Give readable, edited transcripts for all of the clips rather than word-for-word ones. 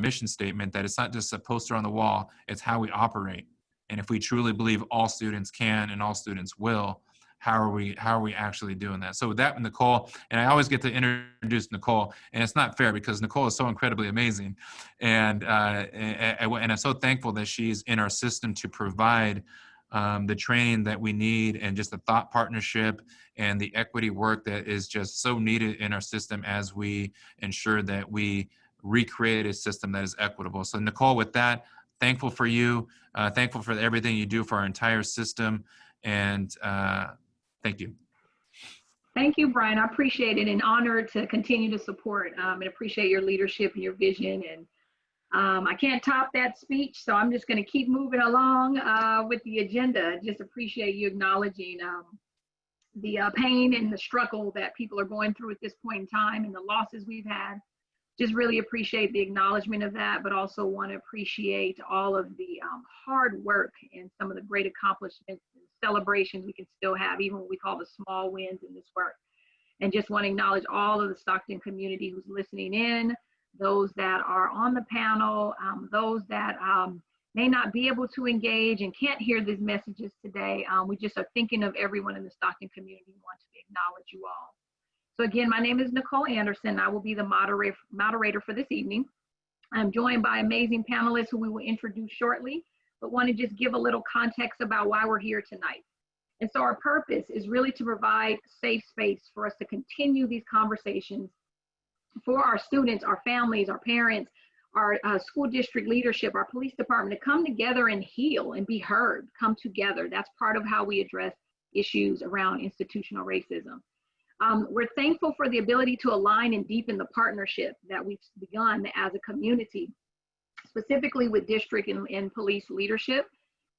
mission statement, that it's not just a poster on the wall, it's how we operate. And if we truly believe all students can and all students will, how are we actually doing that? So with that, Nicole, and I always get to introduce Nicole, and it's not fair because Nicole is so incredibly amazing, and I'm so thankful that she's in our system to provide the training that we need, and just the thought partnership and the equity work that is just so needed in our system as we ensure that we recreate a system that is equitable. So Nicole, with that, thankful for you, thankful for everything you do for our entire system, and thank you. Thank you, Brian. I appreciate it, and honored to continue to support and appreciate your leadership and your vision. And I can't top that speech, so I'm just going to keep moving along with the agenda. Just appreciate you acknowledging the pain and the struggle that people are going through at this point in time, and the losses we've had. Just really appreciate the acknowledgement of that, but also want to appreciate all of the hard work and some of the great accomplishments and celebrations we can still have, even what we call the small wins in this work. And just want to acknowledge all of the Stockton community who's listening in, those that are on the panel, those that may not be able to engage and can't hear these messages today. We just are thinking of everyone in the Stockton community and want to acknowledge you all. So again, my name is Nicole Anderson. I will be the moderator for this evening. I'm joined by amazing panelists who we will introduce shortly, but want to just give a little context about why we're here tonight. And so our purpose is really to provide safe space for us to continue these conversations for our students, our families, our parents, our school district leadership, our police department, to come together and heal and be heard, come together. That's part of how we address issues around institutional racism. We're thankful for the ability to align and deepen the partnership that we've begun as a community, specifically with district and police leadership,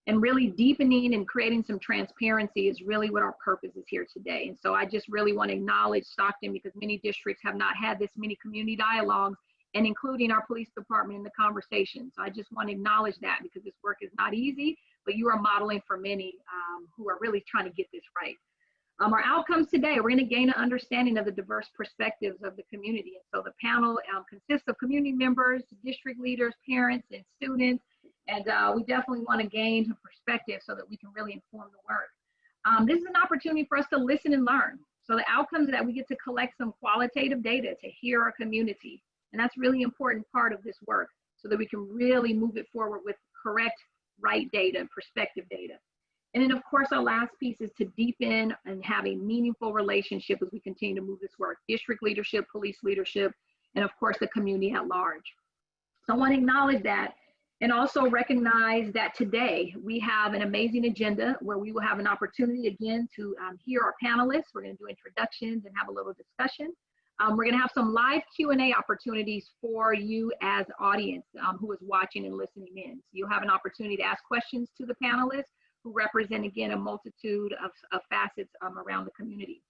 and really deepening and creating some transparency is really what our purpose is here today. And so I just really want to acknowledge Stockton, because many districts have not had this many community dialogues, and including our police department in the conversation. So I just want to acknowledge that, because this work is not easy, but you are modeling for many who are really trying to get this right. Our outcomes today, we're going to gain an understanding of the diverse perspectives of the community. And so the panel consists of community members, district leaders, parents, and students. And we definitely want to gain a perspective so that we can really inform the work. This is an opportunity for us to listen and learn. So the outcomes that we get to collect some qualitative data to hear our community. And that's really important part of this work, so that we can really move it forward with correct, right data and perspective data. And then of course, our last piece is to deepen and have a meaningful relationship as we continue to move this work, district leadership, police leadership, and of course the community at large. So I want to acknowledge that, and also recognize that today we have an amazing agenda where we will have an opportunity again to hear our panelists. We're going to do introductions and have a little discussion. We're going to have some live Q&A opportunities for you as audience who is watching and listening in. So you'll have an opportunity to ask questions to the panelists, who represent, again, a multitude of facets around the community.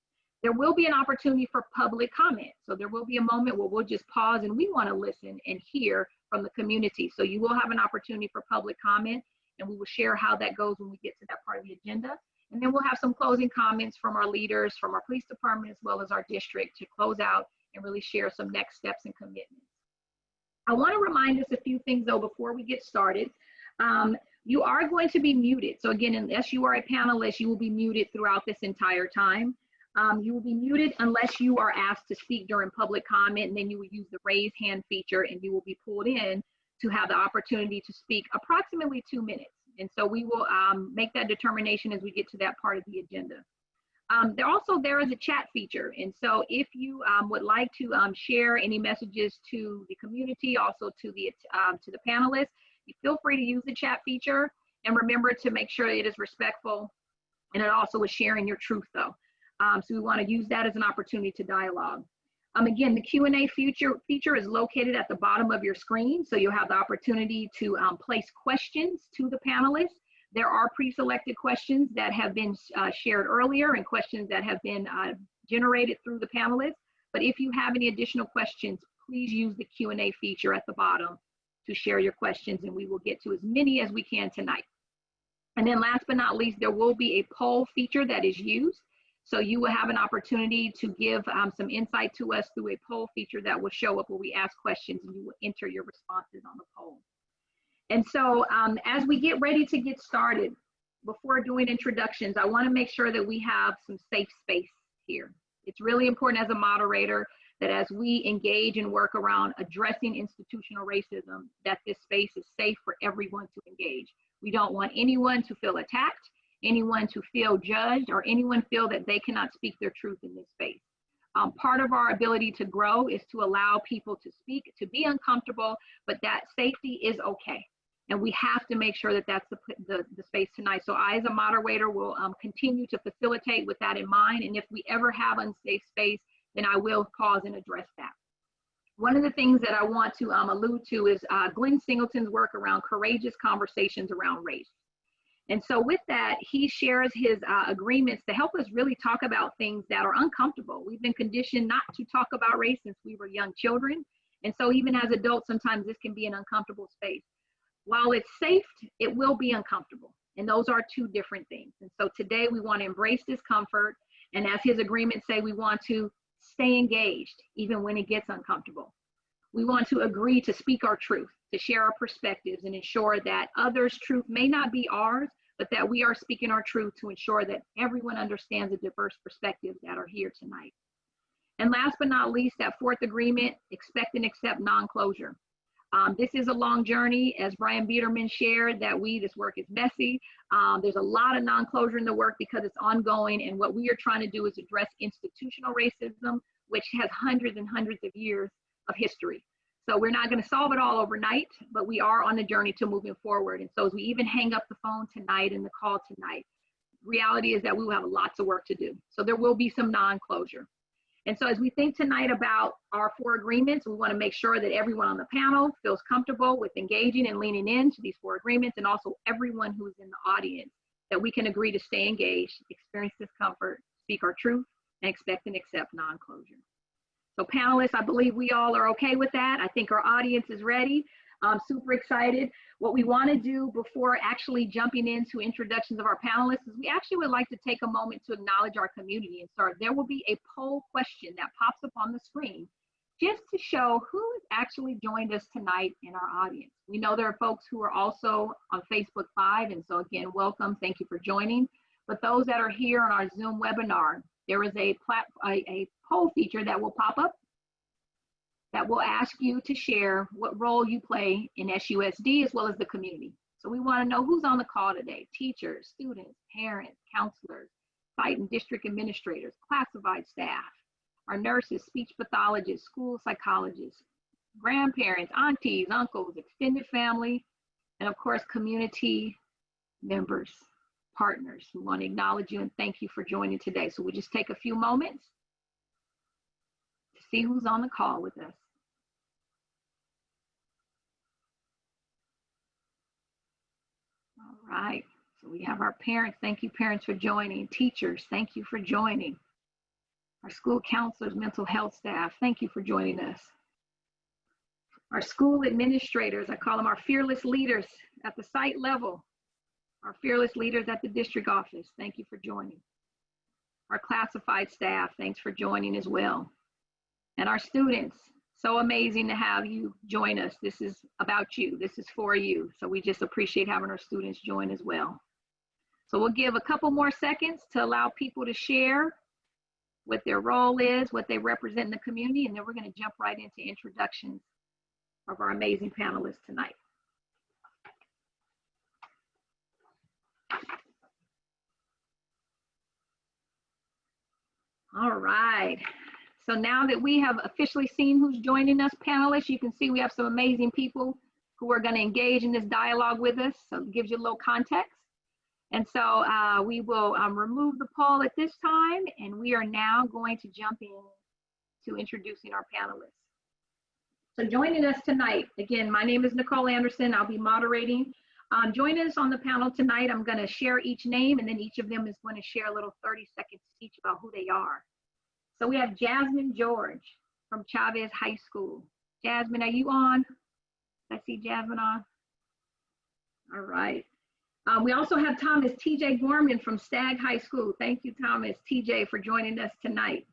There will be an opportunity for public comment. So there will be a moment where we'll just pause and we want to listen and hear from the community. So you will have an opportunity for public comment, and we will share how that goes when we get to that part of the agenda. And then we'll have some closing comments from our leaders, from our police department, as well as our district, to close out and really share some next steps and commitments. I want to remind us a few things though before we get started. You are going to be muted. So again, unless you are a panelist, you will be muted throughout this entire time. You will be muted unless you are asked to speak during public comment, and then you will use the raise hand feature and you will be pulled in to have the opportunity to speak approximately 2 minutes. And so we will make that determination as we get to that part of the agenda. There is a chat feature. And so if you would like to share any messages to the community, also to the panelists, you feel free to use the chat feature, and remember to make sure it is respectful, and it also is sharing your truth though. So we want to use that as an opportunity to dialogue. Again, the Q&A feature is located at the bottom of your screen, so you'll have the opportunity to place questions to the panelists. There are pre-selected questions that have been shared earlier, and questions that have been generated through the panelists. But if you have any additional questions, please use the Q&A feature at the bottom to share your questions, and we will get to as many as we can tonight. And then last but not least, there will be a poll feature that is used. So you will have an opportunity to give some insight to us through a poll feature that will show up where we ask questions and you will enter your responses on the poll. And so as we get ready to get started, before doing introductions, I want to make sure that we have some safe space here. It's really important as a moderator that as we engage and work around addressing institutional racism, that this space is safe for everyone to engage. We don't want anyone to feel attacked, anyone to feel judged, or anyone feel that they cannot speak their truth in this space. Part of our ability to grow is to allow people to speak, to be uncomfortable, but that safety is okay. And we have to make sure that that's the space tonight. So I, as a moderator, will continue to facilitate with that in mind. And if we ever have unsafe space, then I will pause and address that. One of the things that I want to allude to is Glenn Singleton's work around courageous conversations around race. And so with that, he shares his agreements to help us really talk about things that are uncomfortable. We've been conditioned not to talk about race since we were young children. And so even as adults, sometimes this can be an uncomfortable space. While it's safe, it will be uncomfortable. And those are two different things. And so today we want to embrace discomfort. And as his agreements say, we want to stay engaged, even when it gets uncomfortable. We want to agree to speak our truth, to share our perspectives and ensure that others' truth may not be ours, but that we are speaking our truth to ensure that everyone understands the diverse perspectives that are here tonight. And last but not least, that fourth agreement, expect and accept non-closure. This is a long journey. As Brian Biederman shared, that this work is messy. There's a lot of non-closure in the work because it's ongoing. And what we are trying to do is address institutional racism, which has hundreds and hundreds of years of history. So we're not going to solve it all overnight, but we are on the journey to moving forward. And so as we even hang up the phone tonight and the call tonight, reality is that we will have lots of work to do. So there will be some non-closure. And so as we think tonight about our 4 agreements, we want to make sure that everyone on the panel feels comfortable with engaging and leaning into these 4 agreements, and also everyone who's in the audience, that we can agree to stay engaged, experience discomfort, speak our truth, and expect and accept non-closure. So panelists, I believe we all are okay with that. I think our audience is ready. I'm super excited. What we want to do before actually jumping into introductions of our panelists is we actually would like to take a moment to acknowledge our community. And so there will be a poll question that pops up on the screen just to show who has actually joined us tonight in our audience. We know there are folks who are also on Facebook Live, and so again, welcome, thank you for joining. But those that are here on our Zoom webinar, there is a poll feature that will pop up that will ask you to share what role you play in SUSD as well as the community. So we want to know who's on the call today: teachers, students, parents, counselors, site and district administrators, classified staff, our nurses, speech pathologists, school psychologists, grandparents, aunties, uncles, extended family, and of course, community members, partners. We want to acknowledge you and thank you for joining today. So we'll just take a few moments to see who's on the call with us. All right, so we have our parents. Thank you, parents, for joining. Teachers, thank you for joining. Our school counselors, mental health staff, thank you for joining us. Our school administrators, I call them our fearless leaders at the site level. Our fearless leaders at the district office, thank you for joining. Our classified staff, thanks for joining as well. And our students, so amazing to have you join us. This is about you. This is for you. So we just appreciate having our students join as well. So we'll give a couple more seconds to allow people to share what their role is, what they represent in the community, and then we're going to jump right into introductions of our amazing panelists tonight. All right. So now that we have officially seen who's joining us, panelists, you can see we have some amazing people who are going to engage in this dialogue with us. So it gives you a little context. And so we will remove the poll at this time, and we are now going to jump in to introducing our panelists. So joining us tonight, again, my name is Nicole Anderson. I'll be moderating. Joining us on the panel tonight, I'm going to share each name, and then each of them is going to share a little 30-second speech about who they are. So we have Jasmine George from Chavez High School. Jasmine, are you on? I see Jasmine on. All right. We also have Thomas TJ Gorman from Stagg High School. Thank you, Thomas TJ, for joining us tonight.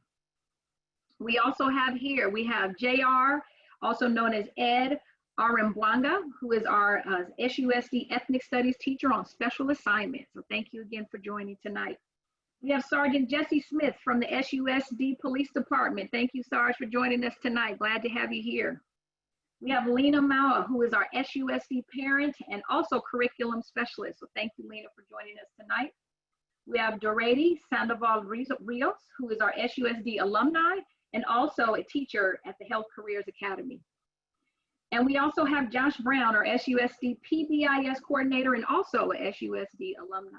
We also have here, we have JR, also known as Ed Arambwanga, who is our SUSD Ethnic Studies teacher on special assignment. So thank you again for joining tonight. We have Sergeant Jesse Smith from the SUSD Police Department. Thank you, Sarge, for joining us tonight. Glad to have you here. We have Lena Maua, who is our SUSD parent and also curriculum specialist. So thank you, Lena, for joining us tonight. We have Dorady Sandoval Rios, who is our SUSD alumni and also a teacher at the Health Careers Academy. And we also have Josh Brown, our SUSD PBIS coordinator and also a SUSD alumni.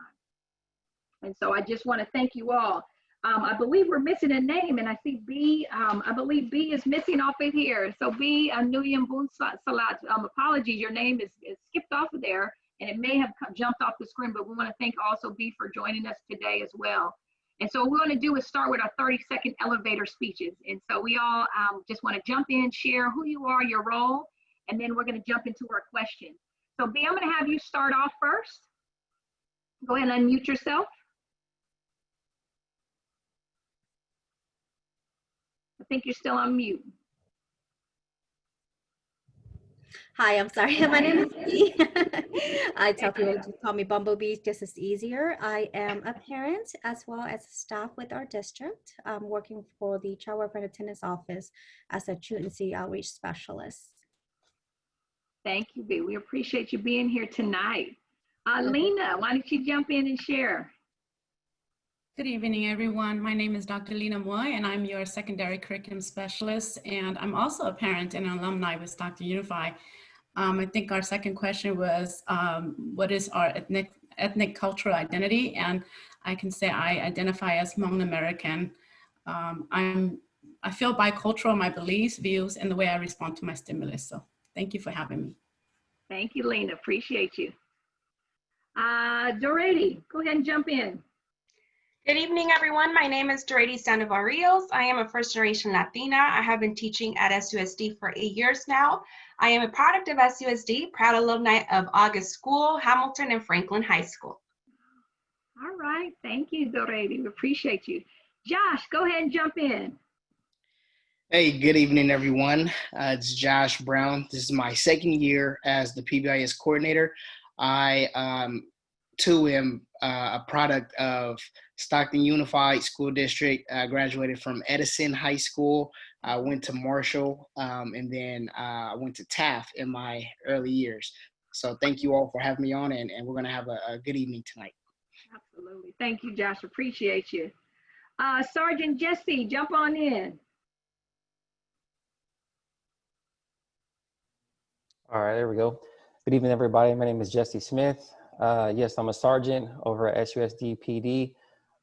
And so I just want to thank you all. I believe we're missing a name, and I see B, I believe B is missing off of here. So B, Nuyam Boon Salat, apologies, your name is skipped off of there, and it may have jumped off the screen, but we want to thank also B for joining us today as well. And so what we want to do is start with our 30-second elevator speeches. And so we all just want to jump in, share who you are, your role, and then we're going to jump into our questions. So B, I'm going to have you start off first. Go ahead and unmute yourself. I think you're still on mute. Hi, I'm sorry. My name is Bee. I tell people to call me Bumblebee, just as easier. I am a parent as well as staff with our district. I'm working for the Child Welfare and Attendance Office as a truancy outreach specialist. Thank you, Bee. We appreciate you being here tonight. Lena, why don't you jump in and share? Good evening, everyone. My name is Dr. Lena Moy, and I'm your secondary curriculum specialist. And I'm also a parent and an alumni with Stockton Unify. I think our second question was, what is our ethnic cultural identity? And I can say I identify as Hmong American. I feel bicultural in my beliefs, views, and the way I respond to my stimulus. So thank you for having me. Thank you, Lena. Appreciate you. Dorady, go ahead and jump in. Good evening, everyone. My name is Dorady Sandoval Rios. I am a first-generation Latina. I have been teaching at SUSD for 8 years now. I am a product of SUSD, proud alumni of August School, Hamilton, and Franklin High School. All right. Thank you, Dorady. We appreciate you. Josh, go ahead and jump in. Hey, good evening, everyone. It's Josh Brown. This is my second year as the PBIS coordinator. I, too, am a product of Stockton Unified School District. I graduated from Edison High School. I went to Marshall, and then I went to Taft in my early years. So thank you all for having me on, and we're going to have a good evening tonight. Absolutely. Thank you, Josh. Appreciate you. Sergeant Jesse, jump on in. All right, there we go. Good evening, everybody. My name is Jesse Smith. Yes, I'm a sergeant over at SUSD PD.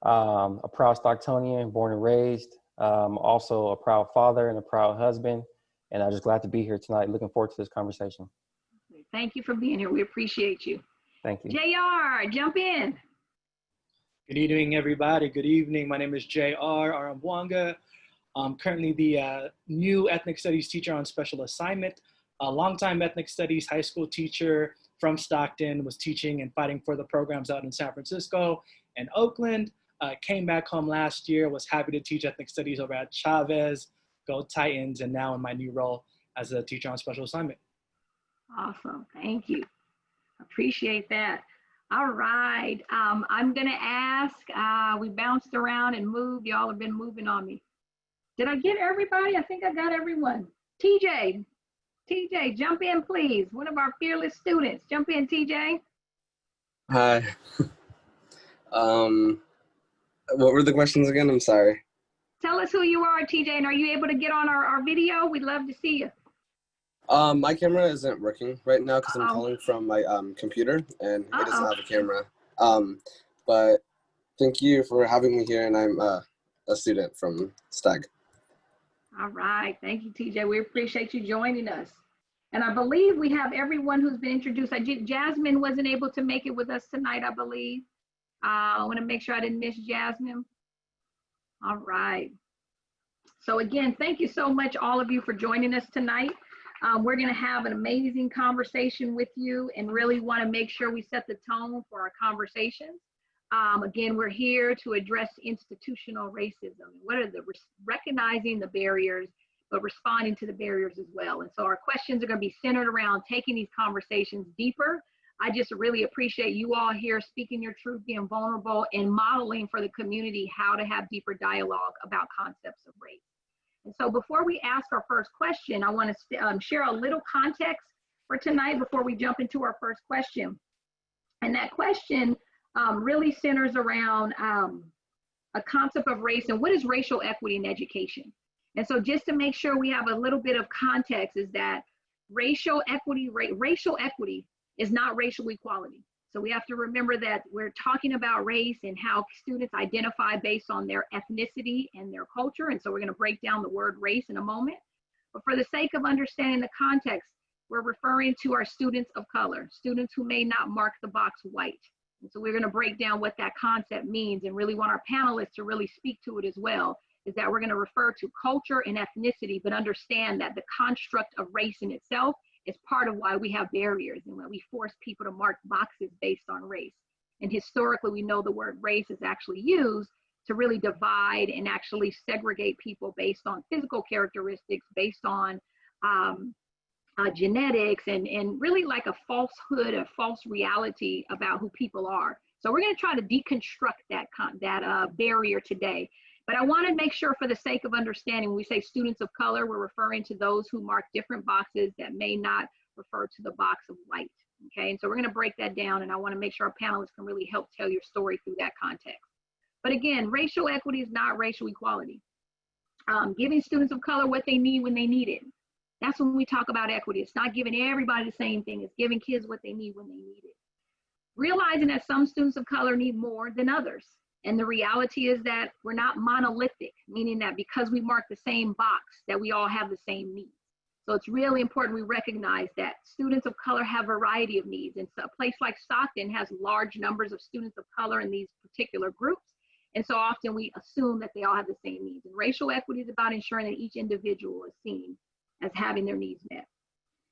A proud Stocktonian, born and raised. Also a proud father and a proud husband. And I'm just glad to be here tonight. Looking forward to this conversation. Thank you for being here. We appreciate you. Thank you. JR, jump in. Good evening, everybody. Good evening. My name is JR Arambwanga. I'm currently the new ethnic studies teacher on special assignment. A longtime ethnic studies high school teacher from Stockton, was teaching and fighting for the programs out in San Francisco and Oakland. Came back home last year, was happy to teach ethnic studies over at Chavez, Go Titans, and now in my new role as a teacher on special assignment. Awesome, thank you. Appreciate that. All right, I'm gonna ask, we bounced around and moved, y'all have been moving on me. Did I get everybody? I think I got everyone. TJ, jump in, please. One of our fearless students. Jump in, TJ. Hi. What were the questions again? I'm sorry. Tell us who you are, TJ, and are you able to get on our video? We'd love to see you. My camera isn't working right now because I'm calling from my computer and it doesn't have a camera. But thank you for having me here, and I'm a student from Stagg. All right, thank you, TJ. We appreciate you joining us. And I believe we have everyone who's been introduced. Jasmine wasn't able to make it with us tonight, I believe. I want to make sure I didn't miss Jasmine. All right. So again, thank you so much, all of you, for joining us tonight. We're going to have an amazing conversation with you and really want to make sure we set the tone for our conversations. Again, we're here to address institutional racism. What are recognizing the barriers, but responding to the barriers as well. And so our questions are going to be centered around taking these conversations deeper. I just really appreciate you all here speaking your truth, being vulnerable, and modeling for the community how to have deeper dialogue about concepts of race. And so before we ask our first question, I want to share a little context for tonight before we jump into our first question. And that question really centers around a concept of race and what is racial equity in education. And so just to make sure we have a little bit of context is that racial equity is not racial equality. So we have to remember that we're talking about race and how students identify based on their ethnicity and their culture. And so we're going to break down the word race in a moment. But for the sake of understanding the context, we're referring to our students of color, students who may not mark the box white. And so we're going to break down what that concept means and really want our panelists to really speak to it as well, is that we're going to refer to culture and ethnicity, but understand that the construct of race in itself is part of why we have barriers and why we force people to mark boxes based on race. And historically, we know the word race is actually used to really divide and actually segregate people based on physical characteristics, based on genetics, and really like a falsehood, a false reality about who people are. So we're going to try to deconstruct that barrier today. But I want to make sure, for the sake of understanding, when we say students of color, we're referring to those who mark different boxes that may not refer to the box of white. Okay, and so we're going to break that down, and I want to make sure our panelists can really help tell your story through that context. But again, racial equity is not racial equality. Giving students of color what they need when they need it. That's when we talk about equity. It's not giving everybody the same thing. It's giving kids what they need when they need it. Realizing that some students of color need more than others. And the reality is that we're not monolithic, meaning that because we mark the same box, that we all have the same needs. So it's really important we recognize that students of color have a variety of needs. And so a place like Stockton has large numbers of students of color in these particular groups. And so often we assume that they all have the same needs. And racial equity is about ensuring that each individual is seen as having their needs met.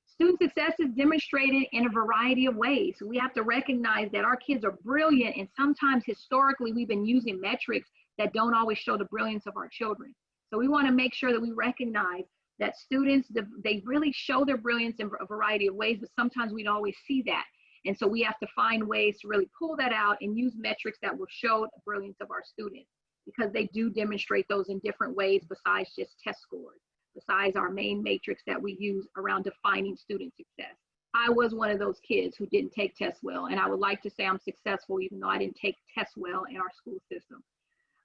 Student success is demonstrated in a variety of ways. So we have to recognize that our kids are brilliant, and sometimes historically we've been using metrics that don't always show the brilliance of our children. So we want to make sure that we recognize that students, they really show their brilliance in a variety of ways, but sometimes we don't always see that. And so we have to find ways to really pull that out and use metrics that will show the brilliance of our students, because they do demonstrate those in different ways besides just test scores, besides our main matrix that we use around defining student success. I was one of those kids who didn't take tests well, and I would like to say I'm successful even though I didn't take tests well in our school system.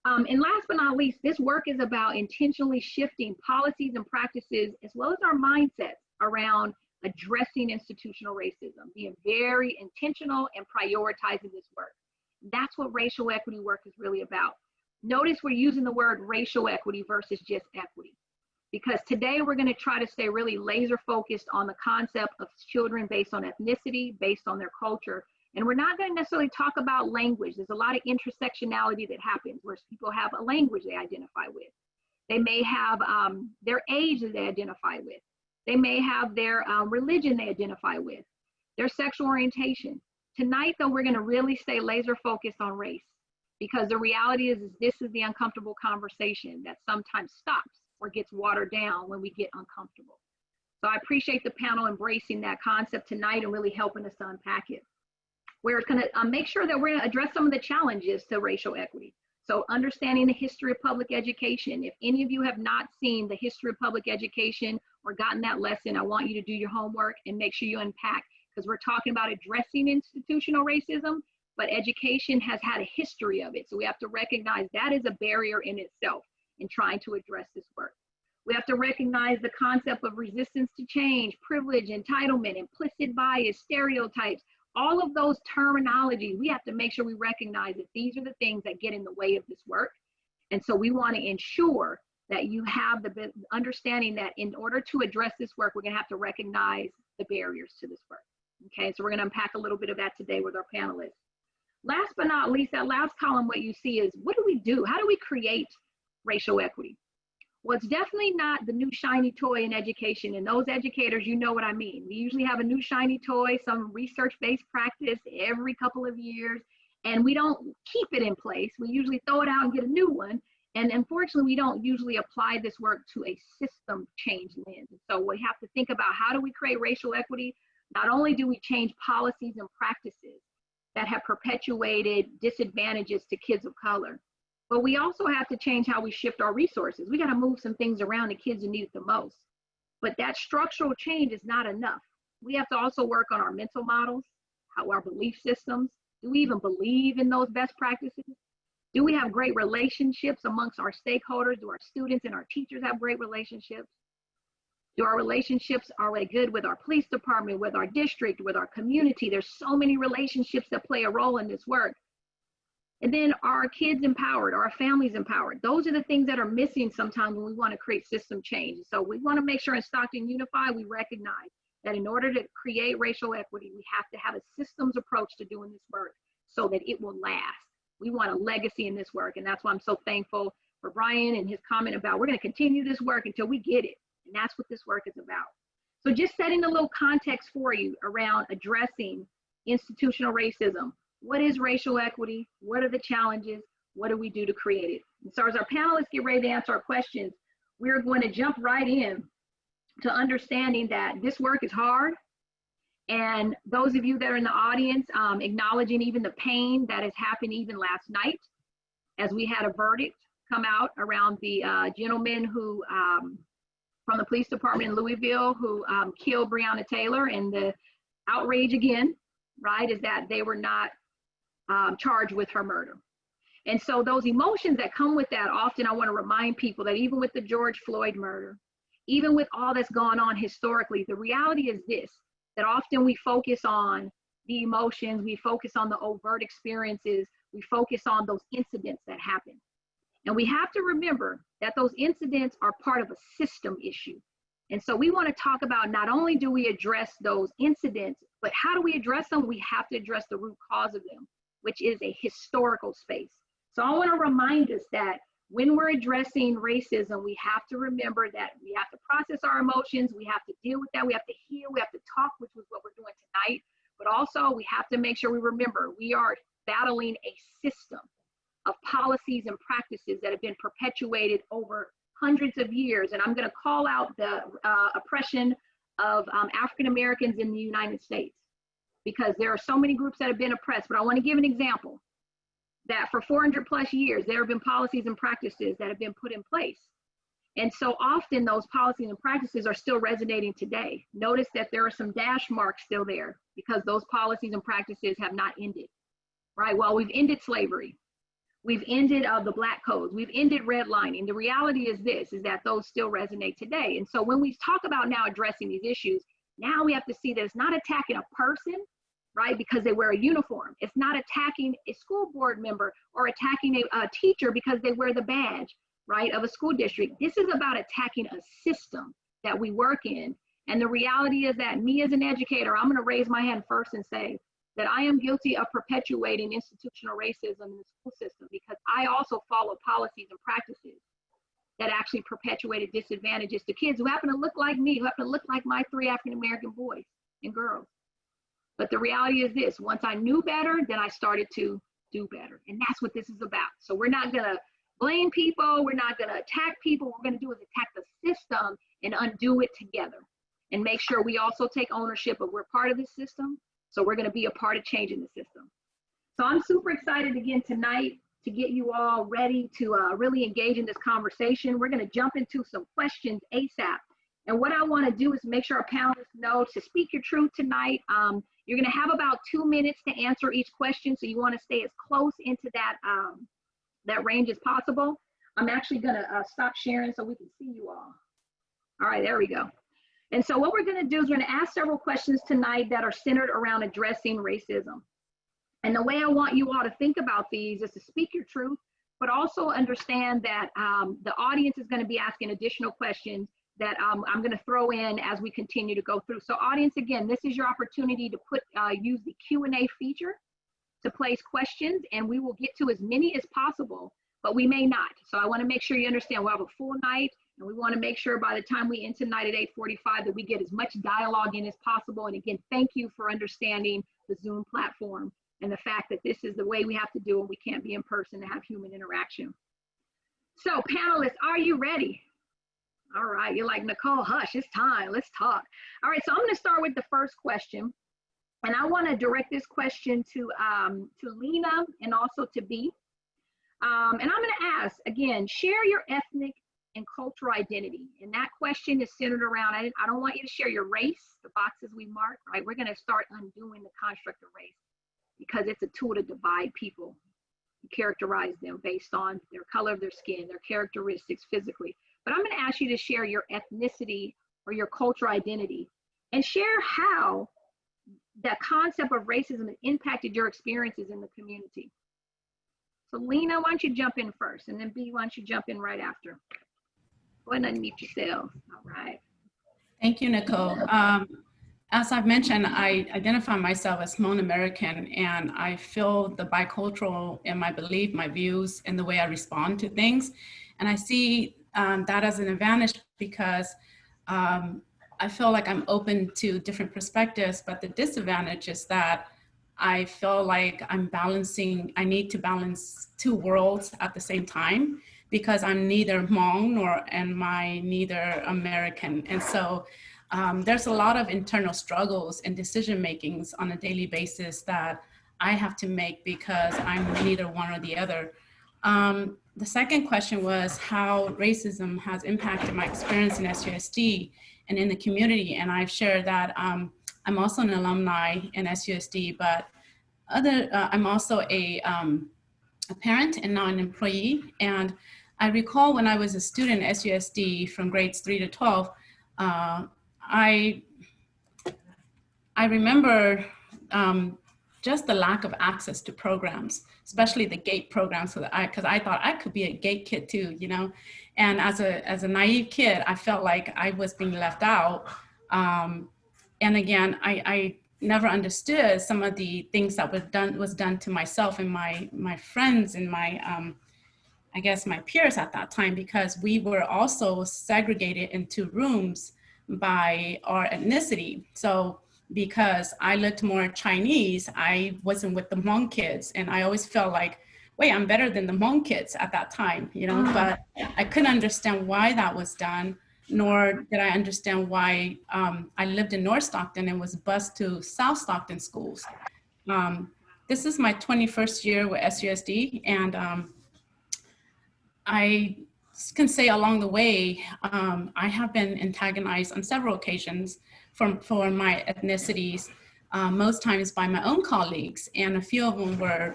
And last but not least, this work is about intentionally shifting policies and practices, as well as our mindsets around addressing institutional racism, being very intentional and prioritizing this work. That's what racial equity work is really about. Notice we're using the word racial equity versus just equity, because today we're going to try to stay really laser focused on the concept of children based on ethnicity, based on their culture. And we're not going to necessarily talk about language. There's a lot of intersectionality that happens where people have a language they identify with. They may have their age that they identify with. They may have their religion they identify with, their sexual orientation. Tonight, though, we're going to really stay laser focused on race, because the reality is this is the uncomfortable conversation that sometimes stops or gets watered down when we get uncomfortable. So I appreciate the panel embracing that concept tonight and really helping us to unpack it. We're going to make sure that we're going to address some of the challenges to racial equity. So understanding the history of public education. If any of you have not seen the history of public education or gotten that lesson, I want you to do your homework and make sure you unpack, because we're talking about addressing institutional racism, but education has had a history of it. So we have to recognize that is a barrier in itself in trying to address this work. We have to recognize the concept of resistance to change, privilege, entitlement, implicit bias, stereotypes. All of those terminology, we have to make sure we recognize that these are the things that get in the way of this work. And so we want to ensure that you have the understanding that in order to address this work, we're going to have to recognize the barriers to this work. Okay, so we're going to unpack a little bit of that today with our panelists. Last but not least, that last column, what you see is, what do we do? How do we create racial equity? Well, it's definitely not the new shiny toy in education. And those educators, you know what I mean. We usually have a new shiny toy, some research-based practice every couple of years, and we don't keep it in place. We usually throw it out and get a new one. And unfortunately, we don't usually apply this work to a system change lens. So we have to think about, how do we create racial equity? Not only do we change policies and practices that have perpetuated disadvantages to kids of color, but we also have to change how we shift our resources. We got to move some things around to kids who need it the most. But that structural change is not enough. We have to also work on our mental models, how our belief systems. Do we even believe in those best practices? Do we have great relationships amongst our stakeholders? Do our students and our teachers have great relationships? Do our relationships, are they good with our police department, with our district, with our community? There's so many relationships that play a role in this work. And then, are our kids empowered? Are our families empowered? Those are the things that are missing sometimes when we want to create system change. So we want to make sure in Stockton Unified, we recognize that in order to create racial equity, we have to have a systems approach to doing this work so that it will last. We want a legacy in this work. And that's why I'm so thankful for Brian and his comment about, we're going to continue this work until we get it. And that's what this work is about. So just setting a little context for you around addressing institutional racism. What is racial equity? What are the challenges? What do we do to create it? And so as our panelists get ready to answer our questions, we're going to jump right in to understanding that this work is hard. And those of you that are in the audience, acknowledging even the pain that has happened even last night, as we had a verdict come out around the gentleman who, from the police department in Louisville, who killed Breonna Taylor. And the outrage again, right, is that they were not charged with her murder. And so those emotions that come with that, often I want to remind people that even with the George Floyd murder, even with all that's gone on historically, the reality is this, that often we focus on the emotions, we focus on the overt experiences, we focus on those incidents that happen. And we have to remember that those incidents are part of a system issue. And so we want to talk about, not only do we address those incidents, but how do we address them? We have to address the root cause of them, which is a historical space. So I want to remind us that when we're addressing racism, we have to remember that we have to process our emotions, we have to deal with that, we have to heal, we have to talk, which was what we're doing tonight. But also we have to make sure we remember we are battling a system of policies and practices that have been perpetuated over hundreds of years. And I'm going to call out the oppression of African Americans in the United States, because there are so many groups that have been oppressed. But I want to give an example that for 400 plus years, there have been policies and practices that have been put in place. And so often those policies and practices are still resonating today. Notice that there are some dash marks still there because those policies and practices have not ended, right? Well, we've ended slavery. We've ended the black codes. We've ended redlining. The reality is this, is that those still resonate today. And so when we talk about now addressing these issues, now we have to see that it's not attacking a person, right, because they wear a uniform. It's not attacking a school board member or attacking a teacher because they wear the badge, right, of a school district. This is about attacking a system that we work in. And the reality is that me as an educator, I'm going to raise my hand first and say that I am guilty of perpetuating institutional racism in the school system, because I also follow policies and practices that actually perpetuated disadvantages to kids who happen to look like me, who happen to look like my 3 African American boys and girls. But the reality is this, once I knew better, then I started to do better. And that's what this is about. So we're not gonna blame people, we're not gonna attack people, what we're gonna do is attack the system and undo it together. And make sure we also take ownership of we're part of the system, so we're gonna be a part of changing the system. So I'm super excited again tonight to get you all ready to really engage in this conversation. We're gonna jump into some questions ASAP. And what I wanna do is make sure our panelists know to speak your truth tonight. You're gonna have about 2 minutes to answer each question, so you wanna stay as close into that, that range as possible. I'm actually gonna stop sharing so we can see you all. All right, there we go. And so what we're gonna do is we're gonna ask several questions tonight that are centered around addressing racism. And the way I want you all to think about these is to speak your truth, but also understand that the audience is gonna be asking additional questions that I'm going to throw in as we continue to go through. So audience, again, this is your opportunity to use the Q&A feature to place questions, and we will get to as many as possible, but we may not. So I want to make sure you understand we'll have a full night. And we want to make sure by the time we end tonight at 8:45 that we get as much dialogue in as possible. And again, thank you for understanding the Zoom platform and the fact that this is the way we have to do it. We can't be in person to have human interaction. So panelists, are you ready? All right, you're like, Nicole, hush, it's time, let's talk. All right, so I'm gonna start with the first question. And I wanna direct this question to Lena and also to B. And I'm gonna ask, again, share your ethnic and cultural identity. And that question is centered around, I don't want you to share your race, the boxes we mark, right? We're gonna start undoing the construct of race because it's a tool to divide people, characterize them based on their color of their skin, their characteristics physically. But I'm gonna ask you to share your ethnicity or your cultural identity and share how the concept of racism has impacted your experiences in the community. So Lena, why don't you jump in first, and then B, why don't you jump in right after? Go ahead and unmute yourself. All right. Thank you, Nicole. As I've mentioned, I identify myself as Hmong American, and I feel the bicultural in my belief, my views, and the way I respond to things. And I see that as an advantage because I feel like I'm open to different perspectives, but the disadvantage is that I feel like I need to balance two worlds at the same time because I'm neither Hmong nor am I neither American. And so there's a lot of internal struggles and decision makings on a daily basis that I have to make because I'm neither one or the other. The second question was how racism has impacted my experience in SUSD and in the community. And I've shared that I'm also an alumni in SUSD, but I'm also a parent and now an employee. And I recall when I was a student at SUSD from grades 3 to 12, I remember just the lack of access to programs, especially the GATE programs, because I thought I could be a GATE kid too, you know. And as a naive kid, I felt like I was being left out. And again, I never understood some of the things that was done to myself and my friends and my I guess my peers at that time, because we were also segregated into rooms by our ethnicity. So because I looked more Chinese, I wasn't with the Hmong kids. And I always felt like, wait, I'm better than the Hmong kids at that time, you know, but I couldn't understand why that was done, nor did I understand why I lived in North Stockton and was bused to South Stockton schools. This is my 21st year with SUSD, and I can say along the way, I have been antagonized on several occasions for my ethnicities, most times by my own colleagues, and a few of them were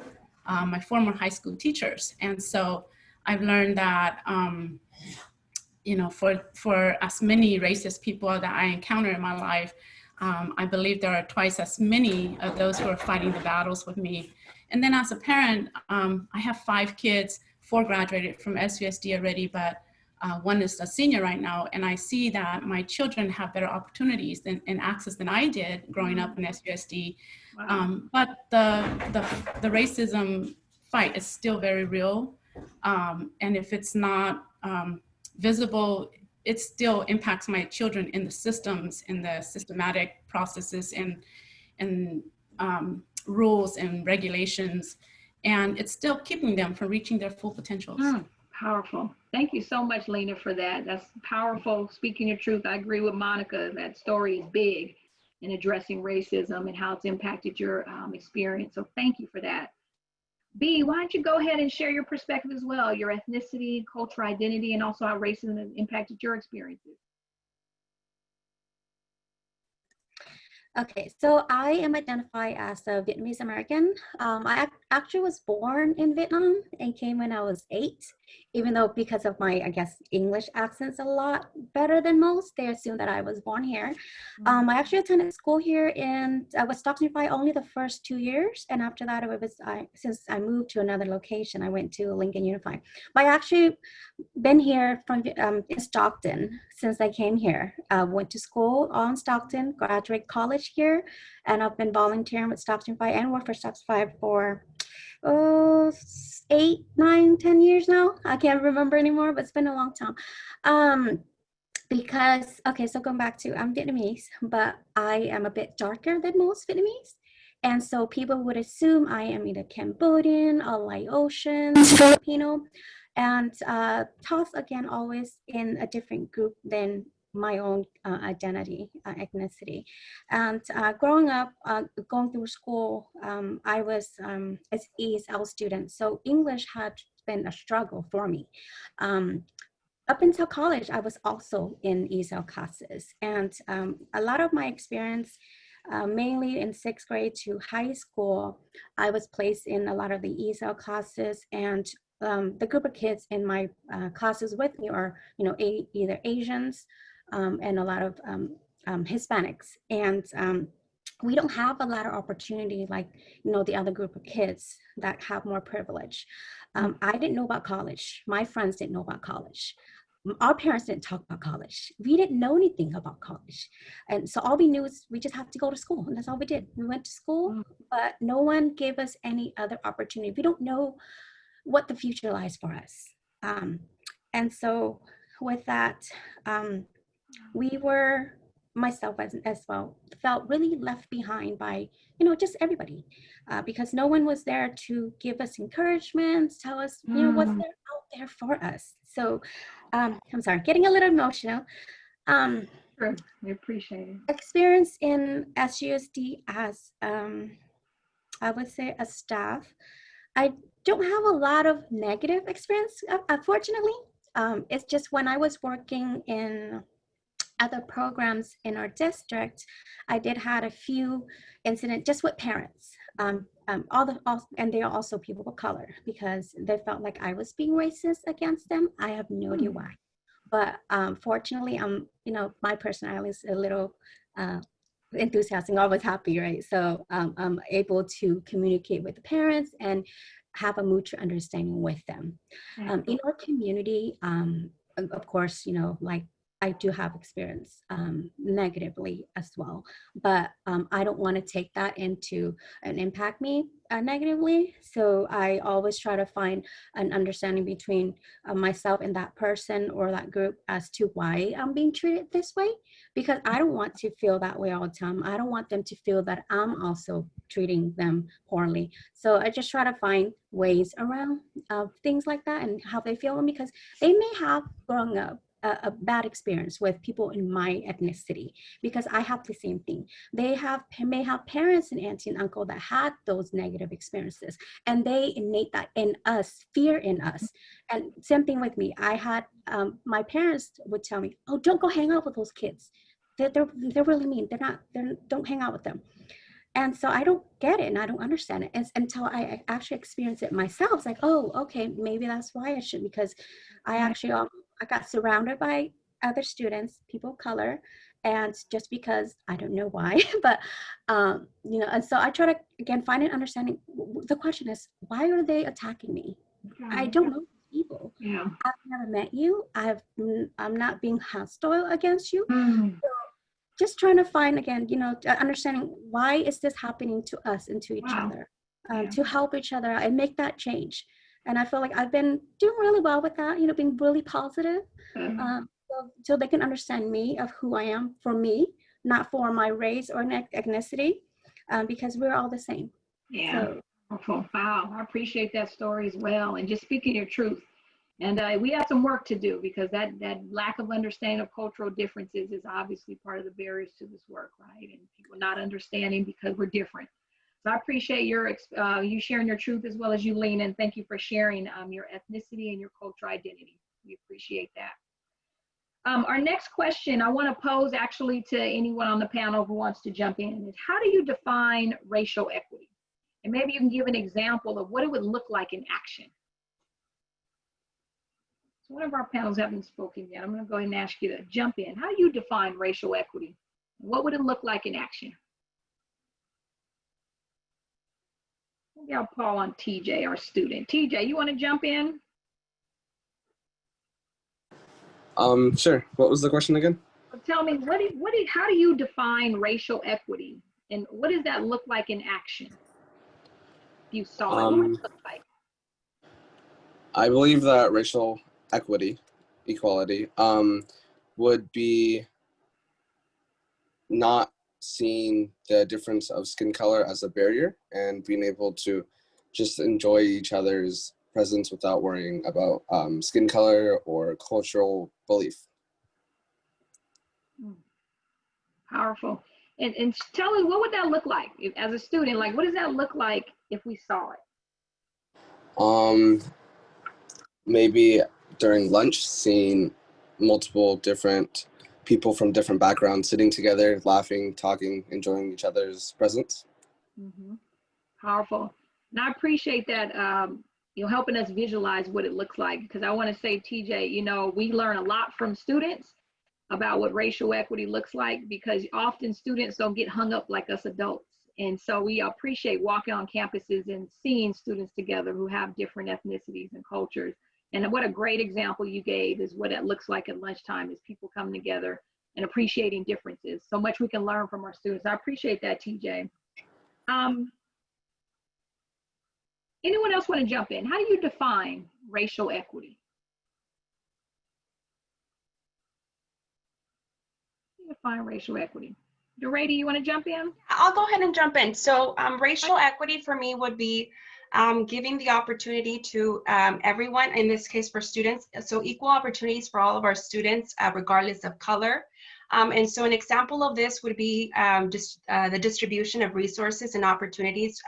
my former high school teachers. And so I've learned that, you know, for as many racist people that I encounter in my life, I believe there are twice as many of those who are fighting the battles with me. And then as a parent, I have 5 kids. 4 graduated from SUSD already, but one is a senior right now. And I see that my children have better opportunities and access than I did growing up in SUSD. Wow. But the racism fight is still very real. And if it's not visible, it still impacts my children in the systems, in the systematic processes and rules and regulations. And it's still keeping them from reaching their full potentials. Powerful. Thank you so much, Lena, for that. That's powerful. Speaking your truth, I agree with Monica. That story is big in addressing racism and how it's impacted your experience. So thank you for that. B, why don't you go ahead and share your perspective as well, your ethnicity, cultural identity, and also how racism has impacted your experiences. Okay, so I am identified as a Vietnamese American. I actually was born in Vietnam and came when I was 8, even though because of my, I guess, English accent's a lot better than most, they assume that I was born here. I actually attended school here and I was Stockton Unified only the first 2 years. And after that, since I moved to another location, I went to Lincoln Unified. But I actually been here from in Stockton since I came here. Went to school on Stockton, graduate college here, and I've been volunteering with Stockton Unified and worked for Stockton Unified for oh, 8, 9, 10 years now. I can't remember anymore, but it's been a long time. Because, okay, so going back to, I'm Vietnamese, but I am a bit darker than most Vietnamese. And so people would assume I am either Cambodian or Laotian, Filipino, and tossed again always in a different group than my own identity, ethnicity. And growing up, going through school, I was as ESL student, so English had been a struggle for me. Up until college, I was also in ESL classes, and a lot of my experience, mainly in 6th grade to high school, I was placed in a lot of the ESL classes, and the group of kids in my classes with me are, you know, either Asians and a lot of Hispanics, and we don't have a lot of opportunity like, you know, the other group of kids that have more privilege. I didn't know about college. My friends didn't know about college. Our parents didn't talk about college. We didn't know anything about college. And so all we knew is we just have to go to school, and that's all we did. We went to school, but no one gave us any other opportunity. We don't know what the future lies for us. And so with that, we were, myself as well, felt really left behind by, you know, just everybody, because no one was there to give us encouragement, tell us, you know, what's there out there for us. So I'm sorry, getting a little emotional. Sure, we appreciate it. Experience in SUSD as, I would say, a staff. I don't have a lot of negative experience, unfortunately. It's just when I was working in other programs in our district, I did had a few incidents just with parents. And they are also people of color, because they felt like I was being racist against them. I have no idea why. But fortunately, you know, my personality is a little enthusiastic, always happy, right? So I'm able to communicate with the parents and have a mutual understanding with them. In our community, of course, you know, like, I do have experience negatively as well, but I don't want to take that into and impact me negatively. So I always try to find an understanding between myself and that person or that group as to why I'm being treated this way, because I don't want to feel that way all the time. I don't want them to feel that I'm also treating them poorly. So I just try to find ways around things like that and how they feel, because they may have grown up a bad experience with people in my ethnicity, because I have the same thing. They may have parents and auntie and uncle that had those negative experiences, and they innate that in us, fear in us. And same thing with me. I had, my parents would tell me, oh, don't go hang out with those kids. They're really mean. Don't hang out with them. And so I don't get it, and I don't understand it until I actually experience it myself. It's like, oh, okay, maybe that's why I should, because I actually, I got surrounded by other students, people of color, and just because, I don't know why, but, you know, and so I try to, again, find an understanding. The question is, why are they attacking me? I don't know people. Yeah. I've never met you. I'm not being hostile against you. So just trying to find, again, you know, understanding why is this happening to us and to each other, to help each other and make that change. And I feel like I've been doing really well with that, you know, being really positive, so they can understand me of who I am for me, not for my race or ethnicity, because we're all the same. Yeah. So, wow, I appreciate that story as well. And just speaking your truth. And we have some work to do, because that lack of understanding of cultural differences is obviously part of the barriers to this work, right? And people not understanding because we're different. So I appreciate you sharing your truth, as well as you, Lena, and thank you for sharing your ethnicity and your cultural identity. We appreciate that. Our next question I want to pose actually to anyone on the panel who wants to jump in is, how do you define racial equity? And maybe you can give an example of what it would look like in action. So one of our panels haven't spoken yet. I'm going to go ahead and ask you to jump in. How do you define racial equity? What would it look like in action? Maybe I'll call on TJ, our student. TJ, you want to jump in? Sure. What was the question again? Well, tell me, how do you define racial equity, and what does that look like in action? you saw it? What would it Um, look like? I believe that racial equality, would be not seeing the difference of skin color as a barrier and being able to just enjoy each other's presence without worrying about skin color or cultural belief. Powerful. And tell us, what would that look like as a student? Like, what does that look like if we saw it? Maybe during lunch, seeing multiple different people from different backgrounds sitting together, laughing, talking, enjoying each other's presence. Powerful. And I appreciate that, helping us visualize what it looks like, because I want to say, TJ, we learn a lot from students about what racial equity looks like, because often students don't get hung up like us adults. And so we appreciate walking on campuses and seeing students together who have different ethnicities and cultures. And what a great example you gave is what it looks like at lunchtime, is people coming together and appreciating differences. So much we can learn from our students. I appreciate that, TJ. Anyone else want to jump in? How do you define racial equity? Define racial equity. Dorady, you want to jump in? I'll go ahead and jump in. So racial equity for me would be giving the opportunity to everyone, in this case for students, so equal opportunities for all of our students, regardless of color. And so an example of this would be the distribution of resources and opportunities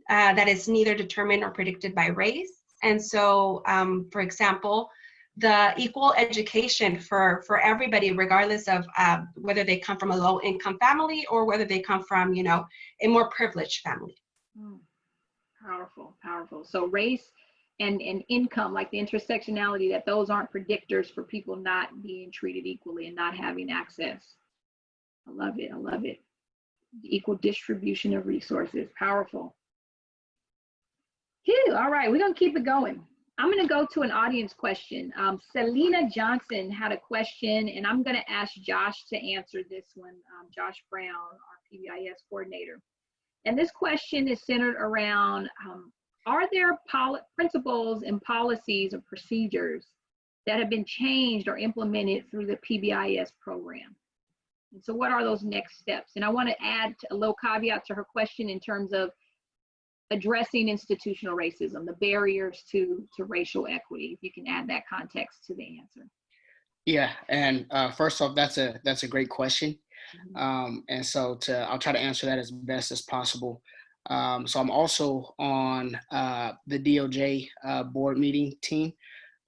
that is neither determined or predicted by race. And so, for example, the equal education for everybody, regardless of whether they come from a low-income family or whether they come from, a more privileged family. Powerful, powerful. So race and income, like the intersectionality, that those aren't predictors for people not being treated equally and not having access. I love it. I love it. The equal distribution of resources. Powerful. Phew, all right, we're going to keep it going. I'm going to go to an audience question. Selena Johnson had a question, and I'm going to ask Josh to answer this one. Josh Brown, our PBIS coordinator. And this question is centered around, are there principles and policies or procedures that have been changed or implemented through the PBIS program? And so what are those next steps? And I want to add a little caveat to her question in terms of addressing institutional racism, the barriers to racial equity. If you can add that context to the answer. Yeah, and first off, that's a great question. And so I'll try to answer that as best as possible. So I'm also on the DOJ board meeting team.